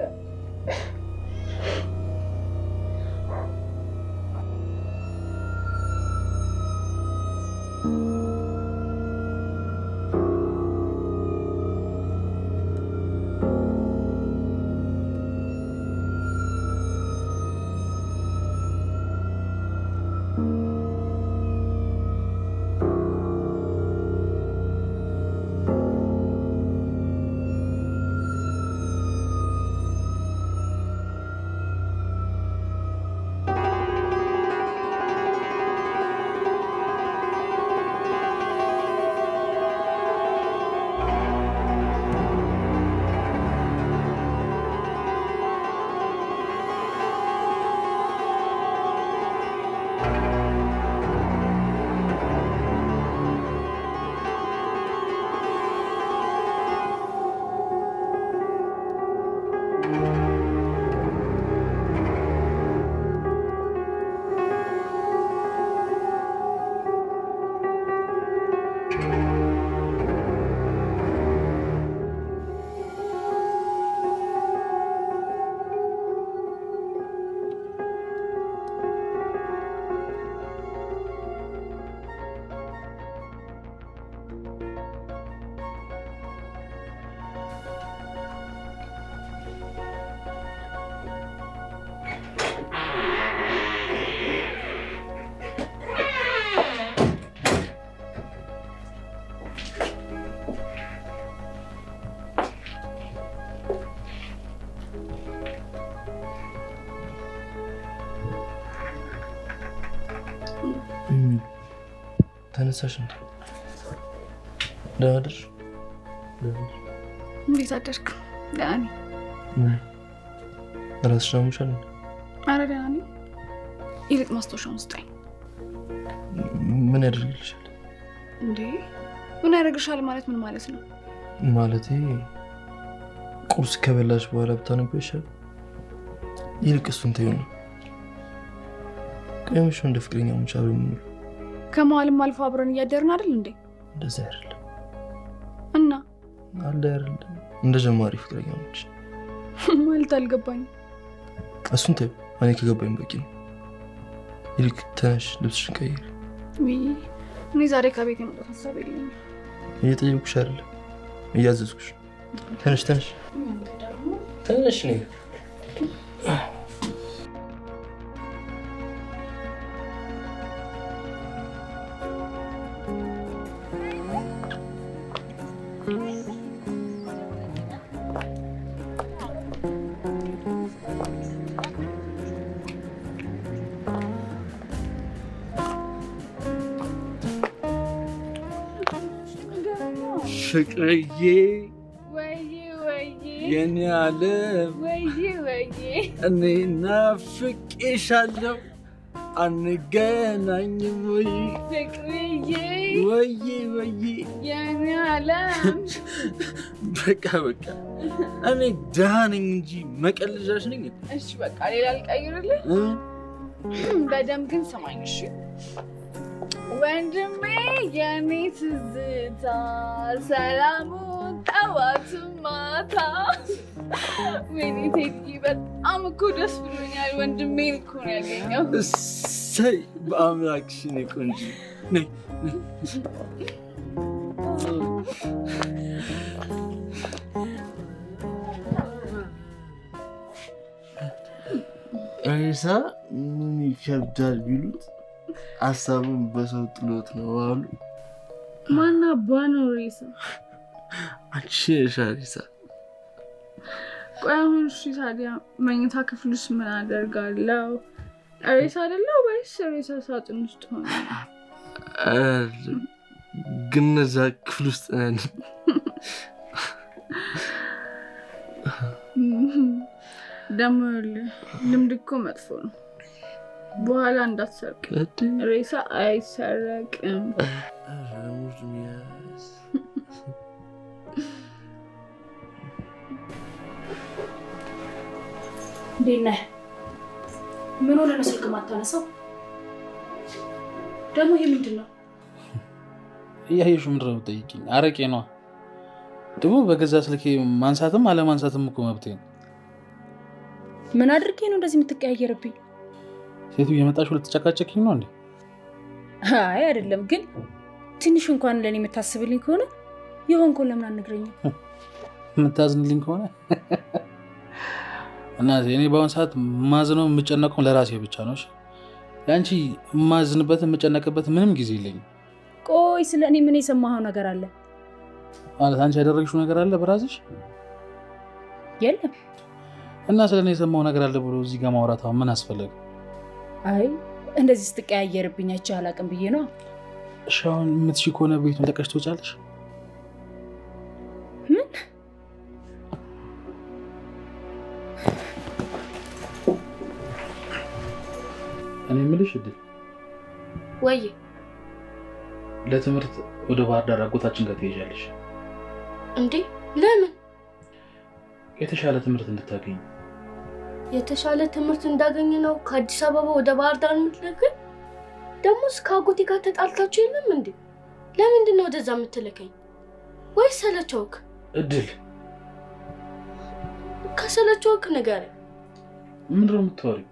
ተነሳሽ እንዴ? ደህና አደርሽ? እንዴት አደርክ? ደህና ነኝ። ራስሽ አሞሻል እንዴ? ኧረ ደህና ነኝ። ይልቅ ማስታወሻውን ስጠኝ። ምን ያደርግልሻል? እንዴ ምን ያደርግልሻል ማለት ምን ማለት ነው? ማለቴ ቁርስ ከበላሽ በኋላ ብታነበው ይሻላል። ይልቅ እሱን ተይው ነው። ቀምሽ እንደ ፍቅረኛሞች አብረን እንኖር። ከመዋልም አልፎ አብረን እያደርን አይደል እንዴ? እንደዛ አይደለም እና አለ አይደለም እንደ ጀማሪ ፍቅረኛሞች ማለት አልገባኝም። እሱን ተይው፣ እኔ ከገባኝ በቂ ነው። ይልቅ ተነሽ፣ ልብስሽን ቀይሪ። እኔ ዛሬ ከቤት የመውጣት ሀሳብ የለኝም። እየጠየኩሽ አይደለም እያዘዝኩሽ። ተነሽ ተነሽ ተነሽ ነይ። ፍቅርዬ የኔ ዓለም እኔ ናፍቄሻለሁ፣ አንገናኝም ወይ ፍቅርዬ? ወይ የኔ ዓለም በቃ እኔ ደህና ነኝ እንጂ መቀለጃሽ ነኝ። እሺ በቃ ሌላ ልቀይርልህ። በደምብ ግን ስማኝ እሺ ወንድሜ፣ የኔ ትዝታ ሰላሙን ጠዋት ማታ። ወይኔ ቴዲ በጣም እኮ ደስ ብሎኛል። ወንድሜን እኮ ነው ያገኘሁት። እሰይ በአምላክሽ እኔ ቆንጆ ነይ። ሬሳ ምን ይከብዳል ቢሉት ሀሳቡን በሰው ጥሎት ነው አሉ። ማን አባ ነው ሬሳ? አንቺ ነሽ ሬሳ። ቆይ አሁን እሺ ታዲያ መኝታ ክፍል ውስጥ ምን አደርጋለሁ? ሬሳ አይደለሁ ወይስ ሬሳ ሳጥን ውስጥ ሆነ? ግን እዛ ክፍል ውስጥ ነን። ደግሞ ልምድ እኮ መጥፎ ነው። በኋላ እንዳትሰርቅ። ሬሳ አይሰረቅም። እንዴት ነህ? ምን ሆነ ነው ስልክ ማታነሳው? ደግሞ ይሄ ምንድን ነው? እያየሽው ምንድን ነው የምትጠይቂኝ? አረቄ ነዋ። ደግሞ በገዛ ስልኬ ማንሳትም አለማንሳትም እኮ መብቴ ነው። ምን አድርጌ ነው እንደዚህ የምትቀያየርብኝ? ሴቱ እየመጣሽ ልትጨቃጨቂኝ ነው እንዴ? አይ አይደለም፣ ግን ትንሽ እንኳን ለኔ የምታስብልኝ ከሆነ የሆንኩን ለምን አትነግረኝም? የምታዝንልኝ ከሆነ እና እኔ በአሁን ሰዓት ማዝነው የምጨነቀው ለራሴ ብቻ ነው። እሺ ያንቺ ማዝንበት የምጨነቅበት ምንም ጊዜ የለኝም። ቆይ ስለ እኔ ምን የሰማኸው ነገር አለ? ማለት አንቺ ያደረግሽው ነገር አለ በራስሽ? የለም። እና ስለ እኔ የሰማው ነገር አለ ብሎ እዚህ ጋር ማውራት ምን አስፈለገ? አይ እንደዚህ ስትቀያየርብኝ አይቼ አላውቅም ብዬ ነው። እሺ አሁን የምትሺ ከሆነ ቤቱን ለቀሽ ትወጫለሽ? ምን? እኔ የምልሽ እድል ወይ ለትምህርት ወደ ባህር ዳር አጎታችን ጋር ትሄጃለሽ። እንዴ ለምን? የተሻለ ትምህርት እንድታገኝ። የተሻለ ትምህርት እንዳገኝ ነው ከአዲስ አበባ ወደ ባህር ዳር የምትልከኝ? ደግሞ እስከ አጎቴ ጋር ተጣልታችሁ የለም እንዴ? ለምንድን ነው ወደዛ የምትልከኝ? ወይስ ሰለቸውክ? እድል ከሰለቸውክ ንገረኝ። ምንድን ነው የምታወሪው?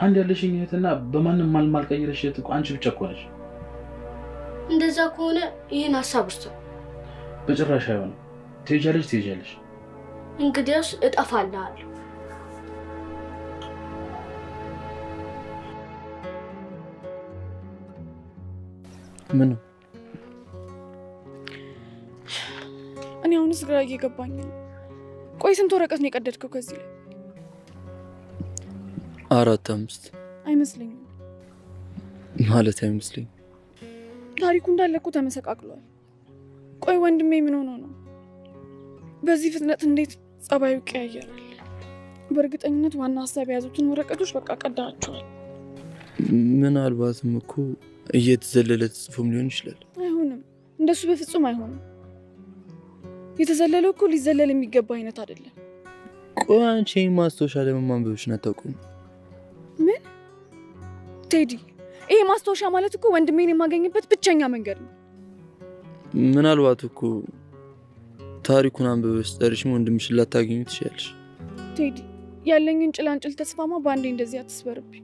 አንድ ያለሽኝ እህትና በማንም ማልማል ቀይረሽ አንቺ ብቻ እኮ ነሽ። እንደዛ ከሆነ ይህን ሀሳብ ውስጥ በጭራሽ አይሆንም። ትሄጃለሽ። እንግዲያውስ እጠፋልሃለሁ። ምን? እኔ አሁንስ ግራ እየገባኝ ነው። ቆይ ስንት ወረቀት ነው የቀደድከው ከዚህ ላይ? 4 5 አይመስለኝም። ማለት አይመስለኝም። ታሪኩ እንዳለ እኮ ተመሰቃቅሏል። ቆይ ወንድሜ ምን ሆኖ ነው በዚህ ፍጥነት እንዴት ጸባዩ ይቀያየራል? በእርግጠኝነት ዋና ሀሳብ የያዙትን ወረቀቶች በቃ ቀዳቸዋል። ምናልባትም እኮ እየተዘለለ ተጽፎም ሊሆን ይችላል። አይሆንም፣ እንደሱ በፍጹም አይሆንም። የተዘለለው እኮ ሊዘለል የሚገባ አይነት አይደለም። ቆይ አንቺ ማስታወሻ ለማንበብሽን አታውቁም? ምን ቴዲ፣ ይሄ ማስታወሻ ማለት እኮ ወንድሜን የማገኝበት ብቸኛ መንገድ ነው። ምናልባት እኮ ታሪኩን አንብበሽ ጠርሽም ወንድምሽን ላታገኙ ትችያለሽ። ቴዲ፣ ያለኝን ጭላንጭል ተስፋማ በአንዴ እንደዚህ አትስበርብኝ።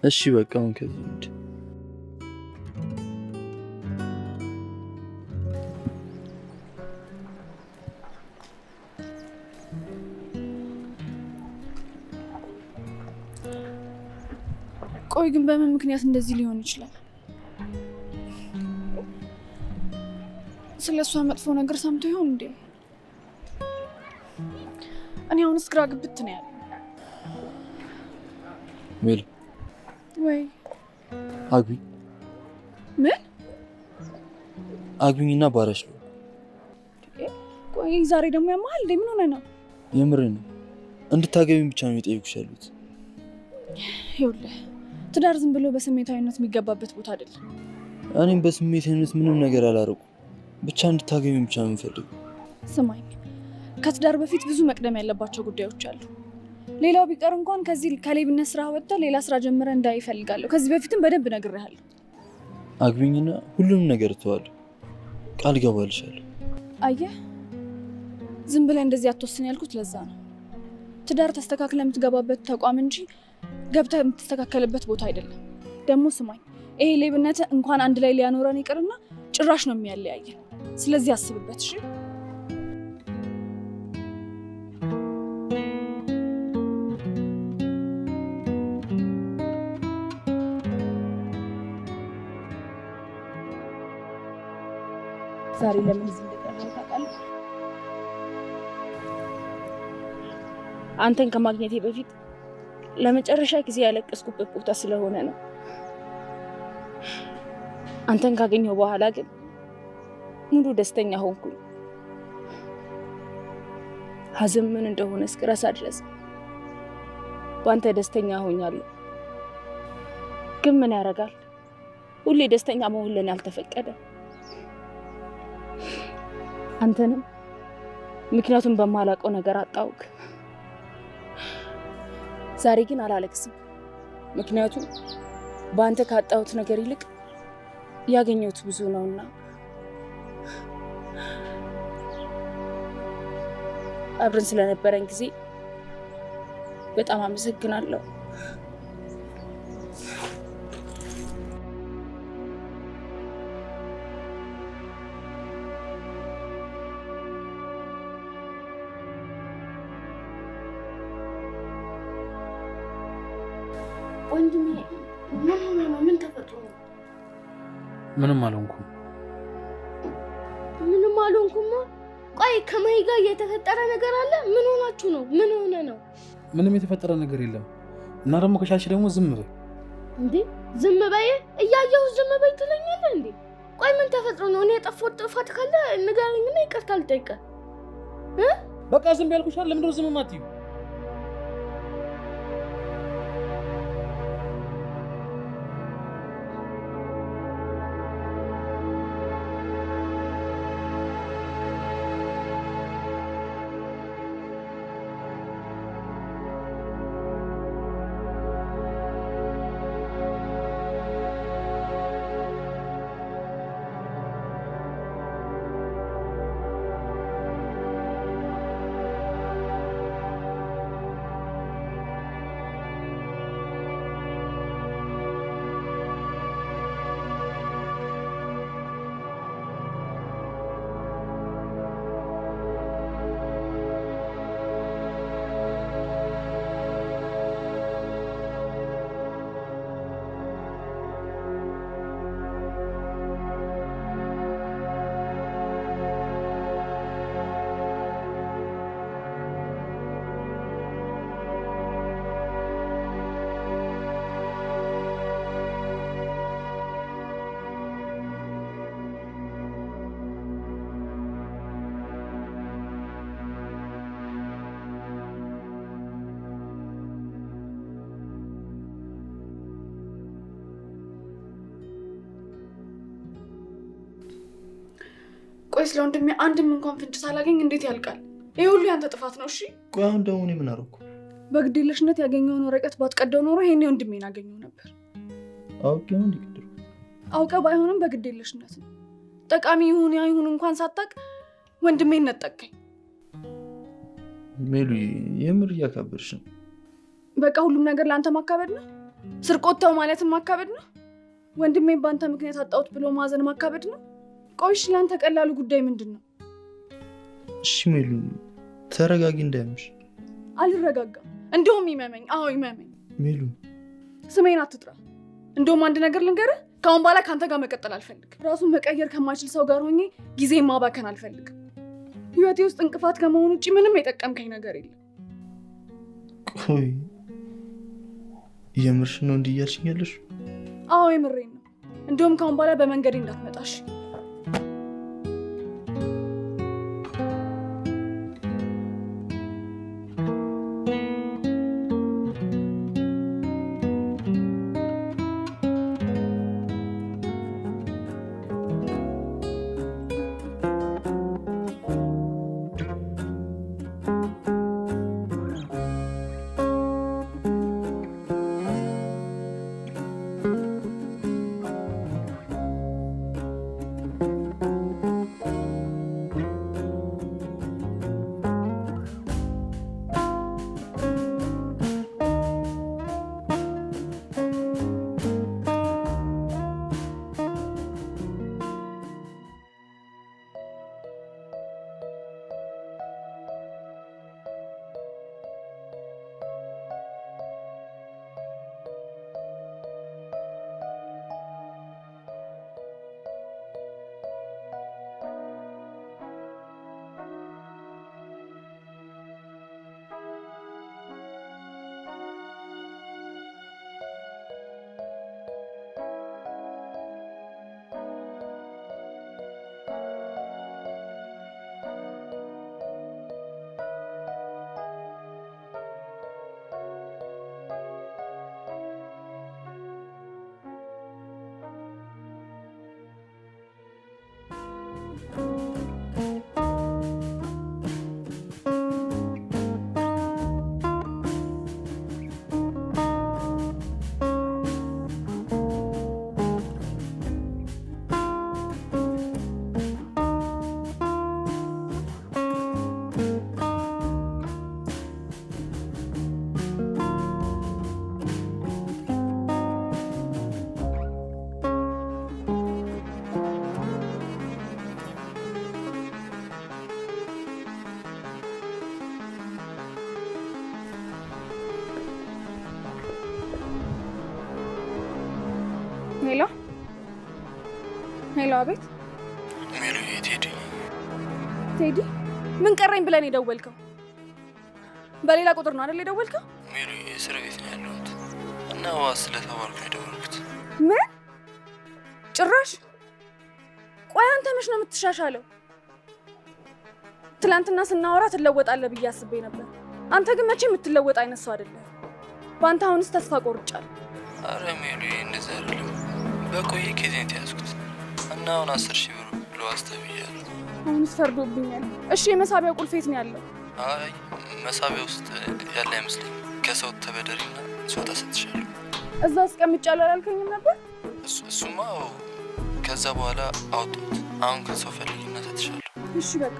እሺ በቃ አሁን ከዚህ እንሂድ። ቆይ ግን በምን ምክንያት እንደዚህ ሊሆን ይችላል? ስለሷ መጥፎ ነገር ሰምቶ ይሆን እንዴ? እኔ አሁንስ ግራ ግብት ነው ያለው። ሜል ወይ አግቢኝ። ምን አግቢኝና ባራሽ ነው። ቆይ ዛሬ ደግሞ ያማል እንዴ? ምን ሆነ ነው? የምሬን ነው። እንድታገቢኝ ብቻ ነው የጠየኩሽ ያሉት። ይኸውልህ ትዳር ዝም ብሎ በስሜታዊነት የሚገባበት ቦታ አይደለም። እኔም በስሜታዊነት ምንም ነገር አላረኩም። ብቻ እንድታገቢኝ ብቻ ነው የምፈልገው። ስማኝ፣ ከትዳር በፊት ብዙ መቅደም ያለባቸው ጉዳዮች አሉ። ሌላው ቢቀር እንኳን ከዚህ ከሌብነት ስራ ወጥተህ ሌላ ስራ ጀምረህ እንዳይፈልጋለሁ። ከዚህ በፊትም በደንብ ነግሬሃለሁ። አግቢኝና ሁሉንም ነገር እተዋለሁ። ቃል ገባልሻለሁ። አየህ፣ ዝም ብለህ እንደዚህ አትወስን ያልኩት ለዛ ነው። ትዳር ተስተካክለ የምትገባበት ተቋም እንጂ ገብተህ የምትስተካከልበት ቦታ አይደለም። ደግሞ ስማኝ፣ ይሄ ሌብነት እንኳን አንድ ላይ ሊያኖረን ይቅርና ጭራሽ ነው የሚያለያየን። ስለዚህ አስብበት እሺ? ዛሬ ለምን እዚህ እንደቀረው ታውቃለህ? አንተን ከማግኘቴ በፊት ለመጨረሻ ጊዜ ያለቀስኩበት ቦታ ስለሆነ ነው። አንተን ካገኘው በኋላ ግን ሙሉ ደስተኛ ሆንኩኝ። ሀዘን ምን እንደሆነ እስክረሳ ድረስ በአንተ ደስተኛ ሆኛለሁ። ግን ምን ያደርጋል፣ ሁሌ ደስተኛ መሆን ለኔ አልተፈቀደም። አንተንም ምክንያቱም በማላውቀው ነገር አጣውክ። ዛሬ ግን አላለቅስም፣ ምክንያቱም በአንተ ካጣሁት ነገር ይልቅ ያገኘሁት ብዙ ነውና። አብረን ስለነበረን ጊዜ በጣም አመሰግናለሁ። ወንድሜ ምን ሆነ ነው? ምን ተፈጥሮ ነው? ምንም አልሆንኩም። ምንም አልሆንኩማ። ቆይ ከማይ ጋር የተፈጠረ ነገር አለ? ምን ሆናችሁ ነው? ምን ሆነ ነው? ምንም የተፈጠረ ነገር የለም። እና ደግሞ ከቻልሽ ደግሞ ዝም በይ። እንዴ ዝም በይ? እያየሁ ዝም በይ ትለኛለህ እንዴ? ቆይ ምን ተፈጥሮ ነው? እኔ የጠፋሁት ጥፋት ካለ ንገረኝና ይቅርታ ልጠይቅህ። በቃ ዝም ያልኩሽ አይደል? ለምንድነው ዝም የማትይው? ቆይ ስለ ወንድሜ አንድም እንኳን ፍንጭ ሳላገኝ እንዴት ያልቃል? ይሄ ሁሉ ያንተ ጥፋት ነው። እሺ ቆይ አሁን ደግሞ እኔ ምን አደረኩ? በግዴለሽነት ያገኘውን ወረቀት ባትቀደው ኖሮ ይሄኔ ወንድሜን አገኘው ነበር። አውቄ ነው እንዲቀደው። አውቀ ባይሆንም በግዴለሽነት ነው። ጠቃሚ ይሁን አይሁን እንኳን ሳታቅ ወንድሜን ነጠቀኝ። ሜሉ የምር እያካበድሽ ነው። በቃ ሁሉም ነገር ለአንተ ማካበድ ነው። ስርቆታው ማለትም ማካበድ ነው። ወንድሜን በአንተ ምክንያት አጣሁት ብሎ ማዘን ማካበድ ነው። ቆይሽ ለአንተ ቀላሉ ጉዳይ ምንድን ነው? እሺ ሜሉ ተረጋጊ፣ እንዳይምሽ። አልረጋጋም። እንደውም ይመመኝ። አዎ ይመመኝ። ሜሉ ስሜን አትጥራ። እንደውም አንድ ነገር ልንገርህ፣ ከአሁን በኋላ ከአንተ ጋር መቀጠል አልፈልግም። ራሱን መቀየር ከማይችል ሰው ጋር ሆኜ ጊዜ ማባከን አልፈልግም። ህይወቴ ውስጥ እንቅፋት ከመሆኑ ውጭ ምንም የጠቀምከኝ ነገር የለም። ቆይ የምርሽ ነው እንዲህ እያልሽኝ ያለሽ? አዎ የምሬን ነው። እንደውም ከአሁን በኋላ በመንገዴ እንዳትመጣሽ። ሄሎ ሄሎ፣ አቤት ሜሉ ቴዲ ቴዲ፣ ምን ቀረኝ ብለን የደወልከው? በሌላ ቁጥር ነው አይደል የደወልከው? ሜሉ እስር ቤት ነው ያለሁት እና ዋስ ስለተባልኩ ነው የደወልኩት። ምን ጭራሽ? ቆይ አንተ መች ነው የምትሻሻለው? ትላንትና ስናወራ ትለወጣለህ ብዬ አስቤ ነበር። አንተ ግን መቼ የምትለወጥ አይነት ሰው አይደለም። በአንተ አሁንስ ተስፋ ቆርጫለሁ። አረ ሜሉ እንደዛ አይደለም። በቆየ ኬዜን ያዝኩት እና አሁን 10,000 ብር ለዋስ ተብያለሁ። አሁንስ ፈርዶብኛል። እሺ የመሳቢያው ቁልፍ የት ነው ያለው? አይ መሳቢያ ውስጥ ያለ አይመስለኝ። ከሰው ተበደሪና ሶታ ሰጥሻለሁ። እዛ አስቀምጫለሁ አላልከኝም ነበር? እሱማ ከዛ በኋላ አውጣሁት። አሁን ከሰው ፈልጊና ሰጥሻለሁ። እሺ በቃ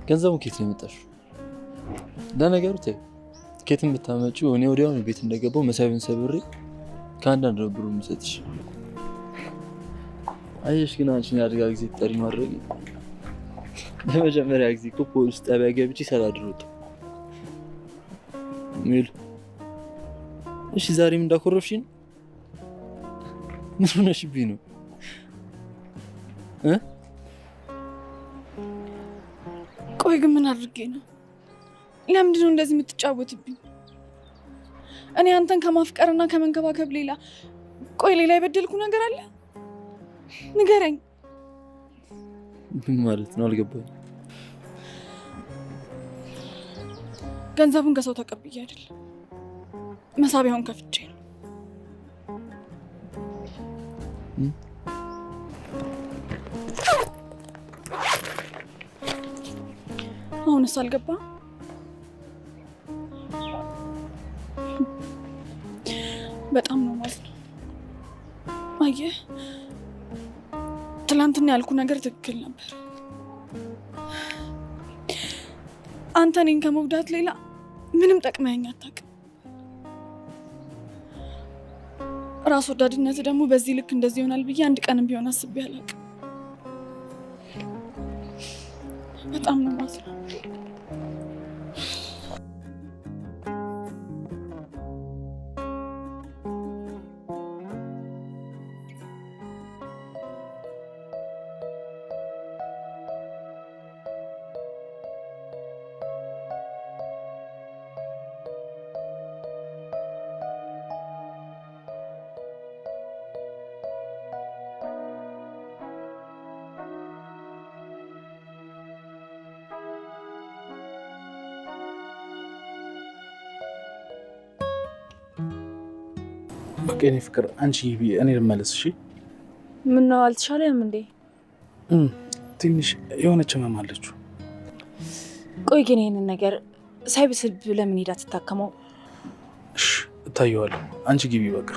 ገንዘቡን ከየት ነው የመጣሽው? ለነገሩ ተይው፣ ከየትም ብታመጪው እኔ ወዲያውኑ ቤት እንደገባው መሳቢያን ሰብሬ ከአንዳንድ ነው ብሩ የምሰጥሽ። አየሽ ግን አንቺን የአደጋ ጊዜ ተጠሪ ማድረግ ለመጀመሪያ ጊዜ እኮ ፖሊስ ጣቢያ ገብቼ ሳላድር ወጣሁ። ሚሉ እሺ፣ ዛሬም እንዳኮረፍሽ ነው? ምን ሆነሽብኝ ነው? ቆይ ግን ምን አድርጌ ነው? ለምንድን ነው እንደዚህ የምትጫወትብኝ? እኔ አንተን ከማፍቀርና ከመንከባከብ ሌላ ሌላ የበደልኩ ነገር አለ? ንገረኝ። ምን ማለት ነው? አልገባኝ። ገንዘቡን ከሰው ተቀብዬ አይደለም፣ መሳቢያውን ከፍቼ ነው። አሁንስ አልገባም? በጣም ነው ማለት ነው። አየህ፣ ትላንትና ያልኩ ነገር ትክክል ነበር። አንተ እኔን ከመጉዳት ሌላ ምንም ጠቅመኸኝ አታውቅም። ራስ ወዳድነት ደግሞ በዚህ ልክ እንደዚህ ይሆናል ብዬ አንድ ቀንም ቢሆን አስቤ አላውቅም። በጣም ነው ማለት ነው። በቃ የኔ ፍቅር አንቺ እኔ ልመለስ። እሺ ምን ነው አልተሻለም እንዴ? ትንሽ የሆነች ህመም አለችው። ቆይ ግን ይሄንን ነገር ሳይብስብ ለምን ሄዳ ትታከመው? እሺ እታየዋለሁ። አንቺ ግቢ በቃ።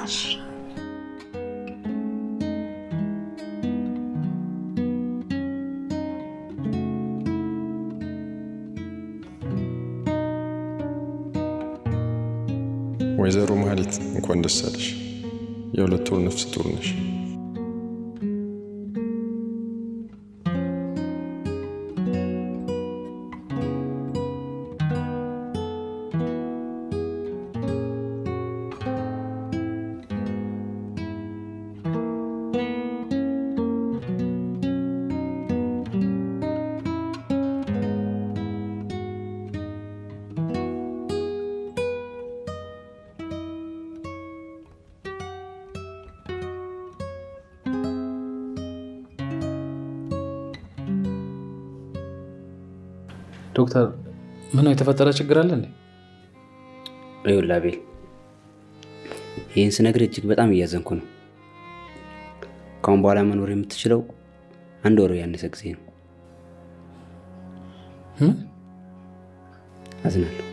ወይዘሮ መሀሌት እንኳን ደስ አለሽ። የ2 ወር ነፍሰ ጡር ነሽ። ዶክተር ምን ነው የተፈጠረ ችግር አለ እንዴ? ይኸውልህ አቤል፣ ይህን ስነግርህ እጅግ በጣም እያዘንኩ ነው። ካሁን በኋላ መኖር የምትችለው 1 ወር ያነሰ ጊዜ ነው። አዝናለሁ።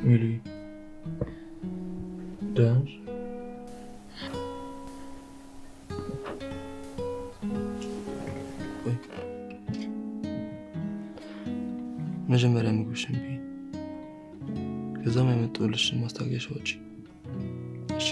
ሚሉ ደህና ነሽ? መጀመሪያ ምግብሽን ብይ፣ ከዛም ያመጣሁልሽን ማስታገሻዎች። እሺ?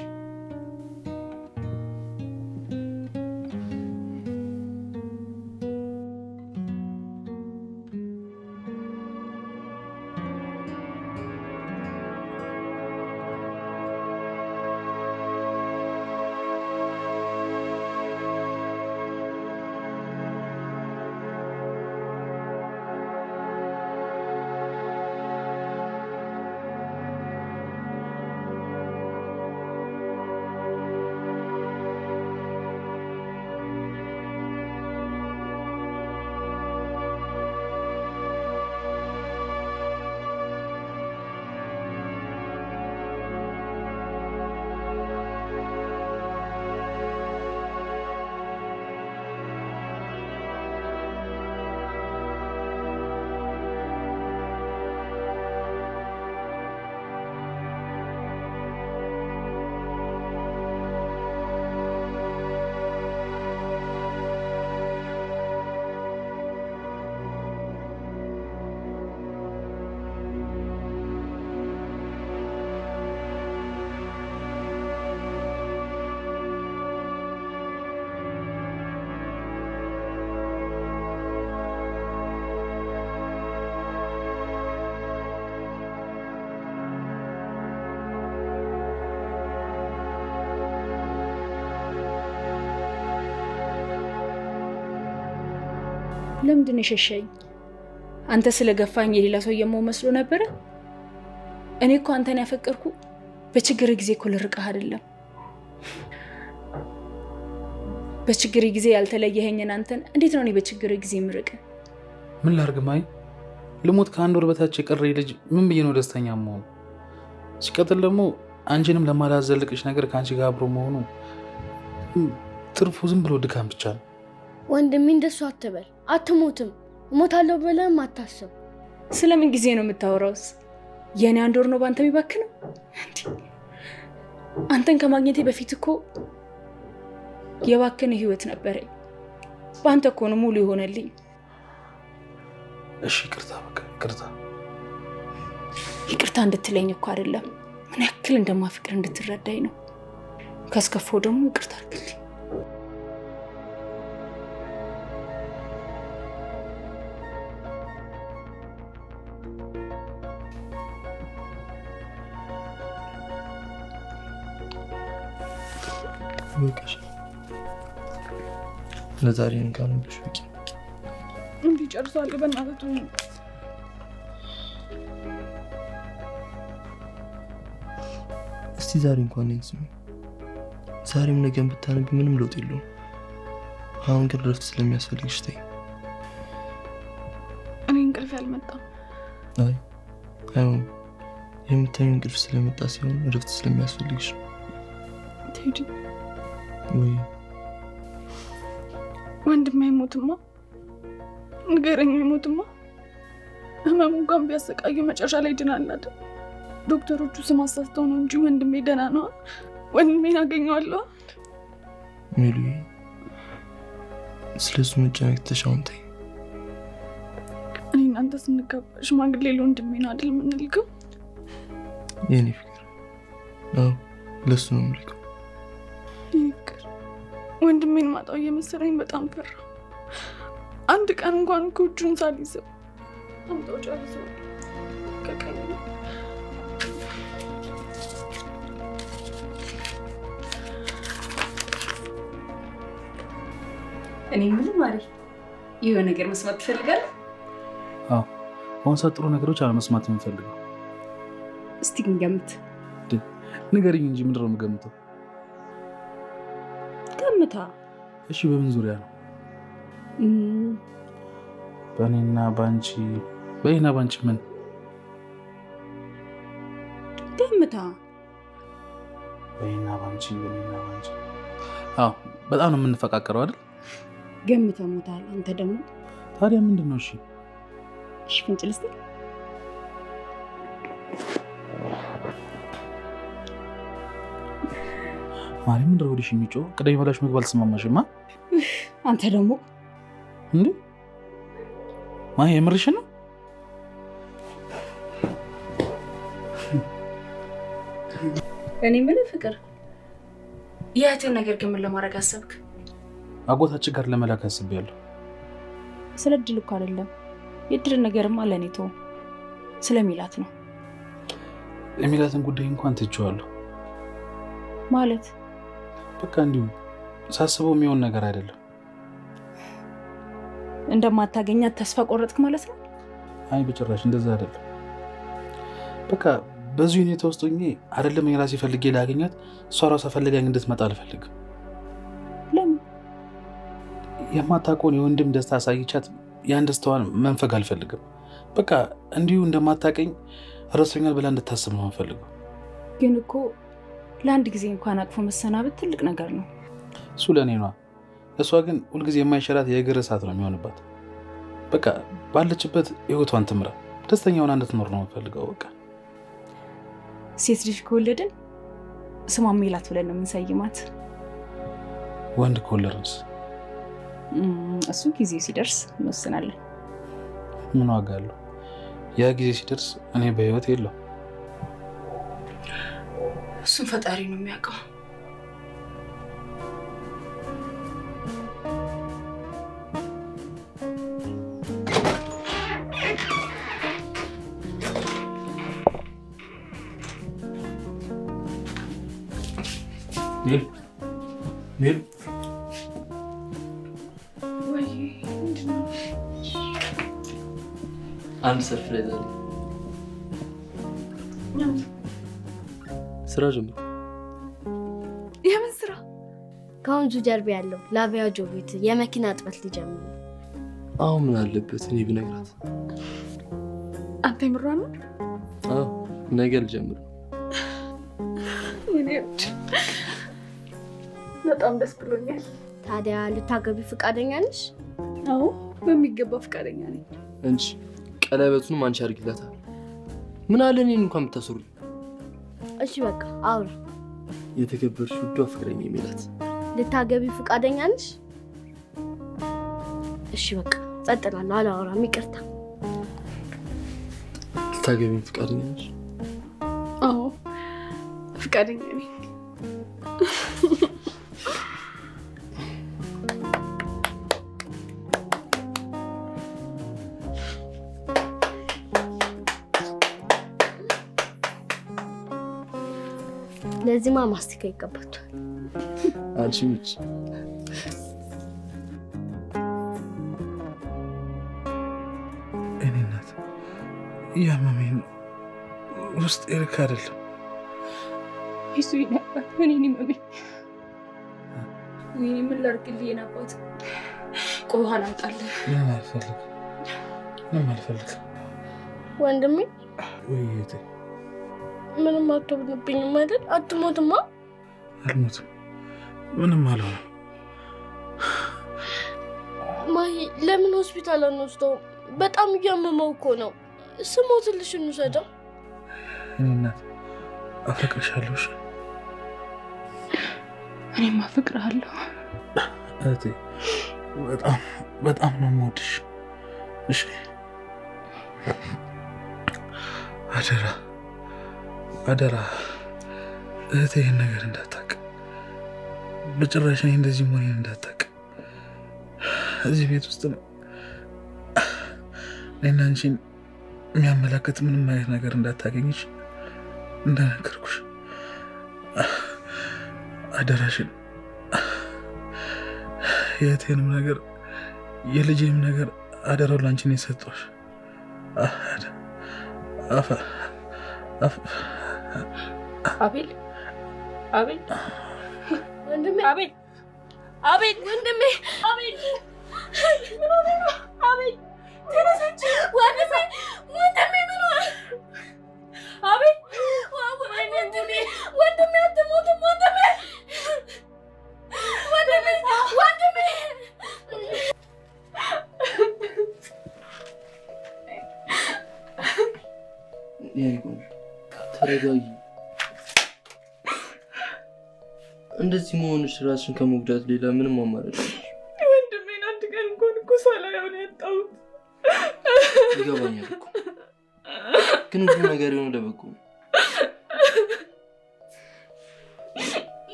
ለምንድን ነው የሸሸኝ? አንተ ስለገፋኝ የሌላ ሰው የመው መስሎ ነበረ? እኔ እኮ አንተን ያፈቀርኩ በችግር ጊዜ እኮ ልርቀህ አይደለም። በችግር ጊዜ ያልተለየኸኝን አንተን እንዴት ነው እኔ በችግር ጊዜ የምርቅ? ምን ላርግ ማይ? ልሞት ከአንድ ወር በታች የቀረ ልጅ ምን ብዬ ነው ደስተኛ መሆኑ? ሲቀጥል ደግሞ አንቺንም ለማላዘልቅሽ ነገር ከአንቺ ጋር አብሮ መሆኑ ትርፉ ዝም ብሎ ድካም ብቻ ነው። ወንድሜ እንደሱ አትበል፣ አትሞትም። እሞታለሁ ብለህም አታስብ። ስለምን ጊዜ ነው የምታወራውስ? የኔ አንድ ወር ነው በአንተ የሚባክነው? አንተን ከማግኘቴ በፊት እኮ የባከነ ህይወት ነበረኝ። በአንተ እኮ ነው ሙሉ የሆነልኝ። እሺ ይቅርታ፣ በቃ ይቅርታ። ይቅርታ እንድትለኝ እኮ አይደለም፣ ምን ያክል እንደማፍቅር እንድትረዳኝ ነው። ካስከፋው ደግሞ ይቅርታ አድርግልኝ። በቃሽ፣ ለዛሬ እንኳን ብሽ በቂ እንዲህ ጨርሷል። በእናትህ እስቲ ዛሬ እንኳን ነኝ ስሚ። ዛሬም ነገም ብታነቢ ምንም ለውጥ የለውም። አሁን ግን ረፍት ስለሚያስፈልግሽ ተይ። እኔ እንቅልፍ ያልመጣም። አይ አይሆንም። የምታዩን እንቅልፍ ስለመጣ ሲሆን ረፍት ስለሚያስፈልግሽ ቴዲ። ወይ ወንድሜ አይሞትማ፣ ንገረኝ። አይሞትማ። ህመሙ እንኳን ቢያሰቃዩ መጨረሻ ላይ ይድናል አይደል? ዶክተሮቹ ስም አሳስተው ነው እንጂ ወንድሜ ደህና ነው። ወንድሜን አገኘዋለሁ። ሚሉ ስለሱ መጨነቅ ተሻውን ተይ። እኔ እናንተ ስንጋባ ሽማግሌ ለወንድሜን አይደል የምንልከው? የኔ ፍቅር፣ አዎ ለሱ ነው የምልከው። ፍቅር ወንድሜን ማጣው እየመሰለኝ በጣም ፈራ። አንድ ቀን እንኳን እጁን ሳልይዘው አምጣው ጨርሶ ከቀኝ እኔ ምንም ማለት የሆነ ነገር መስማት ትፈልጋለህ? አዎ በአሁኑ ሰዓት ጥሩ ነገሮች አለመስማት የምፈልገው። እስቲ ግን ገምት። ንገሪኝ እንጂ ምንድን ነው የምገምተው? ገምታ። እሺ በምን ዙሪያ ነው? በእኔና ባንቺ። በእኔና ባንቺ ምን? ገምታ። በእኔና ባንቺ። አዎ በጣም ነው የምንፈቃቀረው አይደል? ገምተ ሞታል። አንተ ደግሞ ታዲያ ምንድን ነው? እሺ ፍንጭ ልስጥ? ማሪ ምንድን ነው ወዲሽ የሚጮህ? ቅደም በላሽ ምግብ አልተስማማሽማ? አንተ ደግሞ እንዴ ማይ የምርሽን ነው? እኔ ምን ፍቅር የእህትን ነገር ግን ምን ለማድረግ አሰብክ? አጎታችን ጋር ለመላክ አስቤያለሁ። ስለ እድል እኮ አይደለም፣ የእድል ነገርማ ለእኔ ተው። ስለሚላት ነው። የሚላትን ጉዳይ እንኳን ትቼዋለሁ። ማለት በቃ እንዲሁ ሳስበው የሚሆን ነገር አይደለም። እንደማታገኛት ተስፋ ቆረጥክ ማለት ነው? አይ በጭራሽ እንደዛ አይደለም። በቃ በዚህ ሁኔታ ውስጥ ሆኜ አይደለም የራሴ ፈልጌ ላገኛት፣ እሷ ራሷ ፈልጋኝ እንድትመጣ አልፈልግም። ለምን? የማታውቀውን የወንድም ደስታ አሳይቻት ያን ደስታዋን መንፈግ አልፈልግም። በቃ እንዲሁ እንደማታውቀኝ ረስቶኛል ብላ እንድታስብ ነው የምፈልገው። ግን እኮ ለአንድ ጊዜ እንኳን አቅፎ መሰናበት ትልቅ ነገር ነው። እሱ ለእኔ ነዋ። እሷ ግን ሁልጊዜ የማይሸራት የእግር እሳት ነው የሚሆንባት። በቃ ባለችበት ህይወቷን ትምራ፣ ደስተኛ ሆና እንድትኖር ነው የምፈልገው። በቃ ሴት ልጅ ከወለድን ስሟን ሜላት ብለን ነው የምንሰይማት። ወንድ ከወለድንስ? እሱ ጊዜ ሲደርስ እንወስናለን። ምን ዋጋ አለው? ያ ጊዜ ሲደርስ እኔ በህይወት የለው። እሱን ፈጣሪ ነው የሚያውቀው። ሜል አንድ ሰርፕራይዝ አለ። ስራ ጀምሮ። የምን ስራ? ከወንዙ ጀርባ ያለው ላቪያጆ ቤት የመኪና እጥበት ሊጀምር። አሁን ምን አለበት እኔ ብነግራት? አንተ ይምራና? አዎ ነገ ልጀምር። በጣም ደስ ብሎኛል። ታዲያ ልታገቢ ፈቃደኛ ነሽ? አዎ በሚገባ ፈቃደኛ ነኝ። እንጂ ቀለበቱንም አንቺ አድርጊላታል። ምን አለ እኔን እንኳን ብታስሩኝ። እሺ በቃ አውራ። የተከበርሽ ውዷ ፍቅረኛ ሜላት፣ ልታገቢ ፈቃደኛ ነሽ? እሺ በቃ ጸጥ እላለሁ፣ አላወራም። ይቅርታ። ልታገቢ ፈቃደኛ ነሽ? አዎ ፈቃደኛ ነኝ። ለዚህማ ማስቲካ ይቀባቷል። አንቺ ምች እኔ እናት ያመመኝ ውስጥ ልክ አይደለም። እሱ ይናባት ምን ይመመኝ? ወይኔ ምን ላድርግልህ? የናባት ቆይ ውሃ ላምጣልህ። ምንም አልፈልግም። ወንድሜ ወይ እህቴ፣ ምንም አትሆንብኝም አይደል? አትሞትማ? አልሞትም፣ ምንም አልሆነም። ማሂ ለምን ሆስፒታል አንወስደውም? በጣም እያመመው እኮ ነው። ስሞትልሽ እንውሰደው። እኔ እናት አፈቅርሻለሁ። እሺ እኔም አፈቅርሃለሁ እህቴ፣ በጣም ነው የምወድሽ። እሺ አደራ እህቴ ይህን ነገር እንዳታውቅ፣ በጭራሽ እኔ እንደዚህ መሆኔን እንዳታውቅ። እዚህ ቤት ውስጥ እኔና አንቺን የሚያመላክት ምንም አይነት ነገር እንዳታገኝሽ እንደነገርኩሽ። አደራሽን የእህቴንም ነገር የልጄም ነገር አደራው ላንቺ ነው የሰጠሁሽ። አቤል አቤል ወንድሜ አቤል አቤል ወንድሜ አቤል ምን ሆነ ነው? አቤል ተነሳች ወንድሜ ወንድሜ ምን ሆነ? አቤል ወንድሜ ወንድሜ አትሞትም ወንድሜ ወንድሜ ወንድሜ ተረጋጊ። እንደዚህ መሆንሽ ራስሽን ከመጉዳት ሌላ ምንም አማራጭ የለም። ወንድሜን አንድ ቀን እንኳን እኮ ሳላየው ነው ያጣሁት። ይገባኛል እኮ ግን ሁሉ ነገር የሆነ ለበጎ ነው።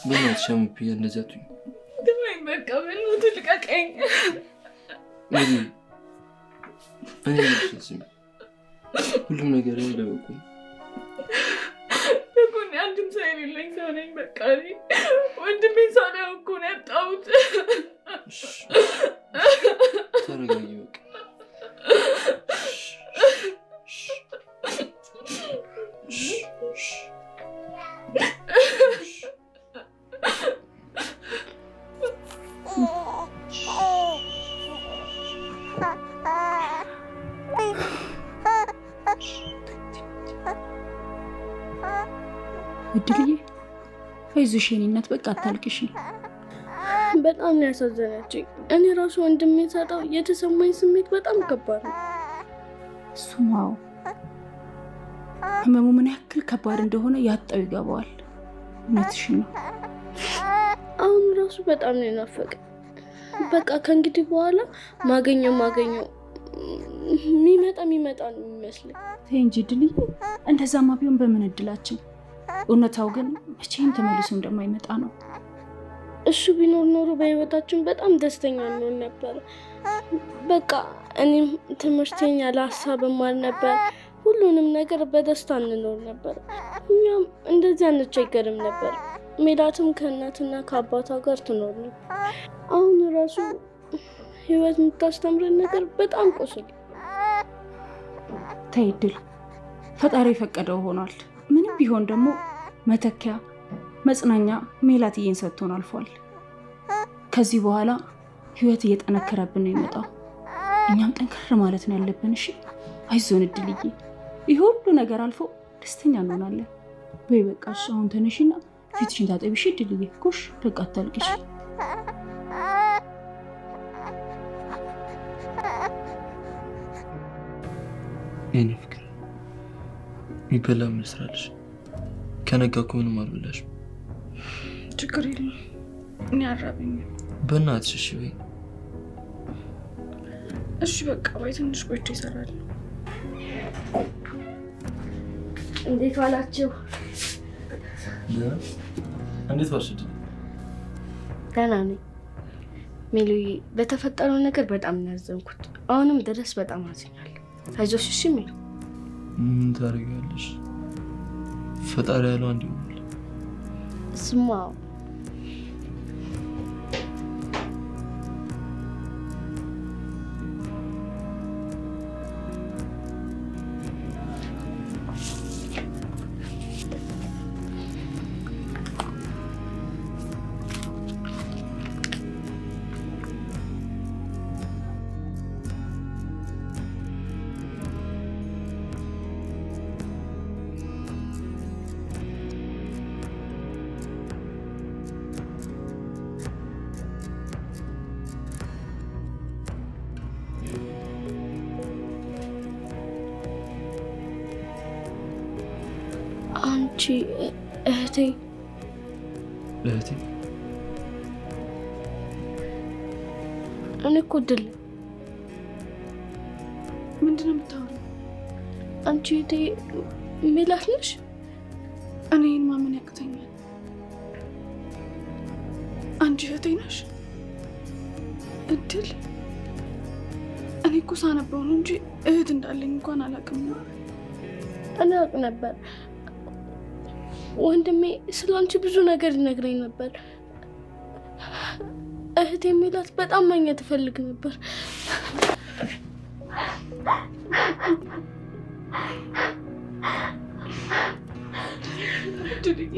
በእናትሽ አምብያ እንደዚያ አትሁኝ። ተወኝ በቃ በእናትህ ልቀቀኝ። እኔ ስሚ፣ ሁሉም ነገር የሆነ ለበጎ ነው። እኔ አንድም ሰው የሌለኝ ሰው ነኝ። በቃ ወንድሜን ሳላየው እኮ ነው ያጣሁት። ተረጋጊ በቃ። እድልዬ አይዞሽ የኔ እናት፣ በቃ አታልቅሽ። በጣም ነው ያሳዘነችኝ። እኔ ራሱ ወንድሜን ሳጣው የተሰማኝ ስሜት በጣም ከባድ ነው። እሱማው ህመሙ ምን ያክል ከባድ እንደሆነ ያጣው ይገባዋል። እውነትሽን ነው። አሁን ራሱ በጣም ነው የናፈቀኝ። በቃ ከእንግዲህ በኋላ ማገኘው የሚመጣ ነው የሚመስለኝ። ተይ እንጂ እድልዬ፣ እንደዛማ ቢሆን በምን እድላችን። እውነታው ግን መቼም ተመልሶ እንደማይመጣ ነው። እሱ ቢኖር ኖሮ በህይወታችን በጣም ደስተኛ እንሆን ነበር። በቃ እኔም ትምህርቴን ያለ ሀሳብ እማር ነበር። ሁሉንም ነገር በደስታ እንኖር ነበር። እኛም እንደዚህ አንቸገርም ነበር። ሜላትም ከእናትና ከአባቷ ጋር ትኖር ነበር። አሁን ራሱ ህይወት የምታስተምረን ነገር በጣም ቆስል። ተይ እድል፣ ፈጣሪ የፈቀደው ሆኗል። ምንም ቢሆን ደግሞ መተኪያ መጽናኛ ሜላትዬን ሰጥቶን አልፏል። ከዚህ በኋላ ህይወት እየጠነከረብን ነው የሚመጣው። እኛም ጠንከር ማለት ነው ያለብን። እሺ አይዞን እድልዬ፣ ይህ ሁሉ ነገር አልፎ ደስተኛ እንሆናለን። በይ በቃሽ፣ አሁን ተነሽና ፊትሽን ታጠቢ። እሺ እድልዬ፣ ጎሽ በቃ አታልቅሽ። የኔ ፍቅር የሚበላ ምን ስራልሽ? ከነጋ እኮ ምንም አልበላሽም። ችግር የለም እኔ አራበኝም። በእናትሽ እሺ በይ። እሺ በቃ ባይ፣ ትንሽ ቆይቶ ይሰራል። እንዴት ዋላችሁ? እንዴት ዋልሽ? ደህና ነኝ። ሜሉዬ፣ በተፈጠረው ነገር በጣም ያዘንኩት፣ አሁንም ድረስ በጣም አዝኛለሁ። አይዞሽ እሺ ሜሉ። ምን ታደርጊያለሽ? ፈጣሪ ያለው አንድ ይሆናል። ስማ አንቺ እህቴ እኔ እኮ ድል ምንድን ነው የምታወሪው? አንቺ እህቴ ሜላት ነሽ? እኔን ማመን ያቅተኛል። አንቺ እህቴ ነሽ? እድል፣ እኔ እኮ ሳነበው ነው እንጂ እህት እንዳለኝ እንኳን አላውቅም ነበር። እኔ አውቅ ነበር። ወንድሜ ስለ አንቺ ብዙ ነገር ይነግረኝ ነበር። እህቴ ሜላት በጣም ማግኘት እፈልግ ነበር። ድልዬ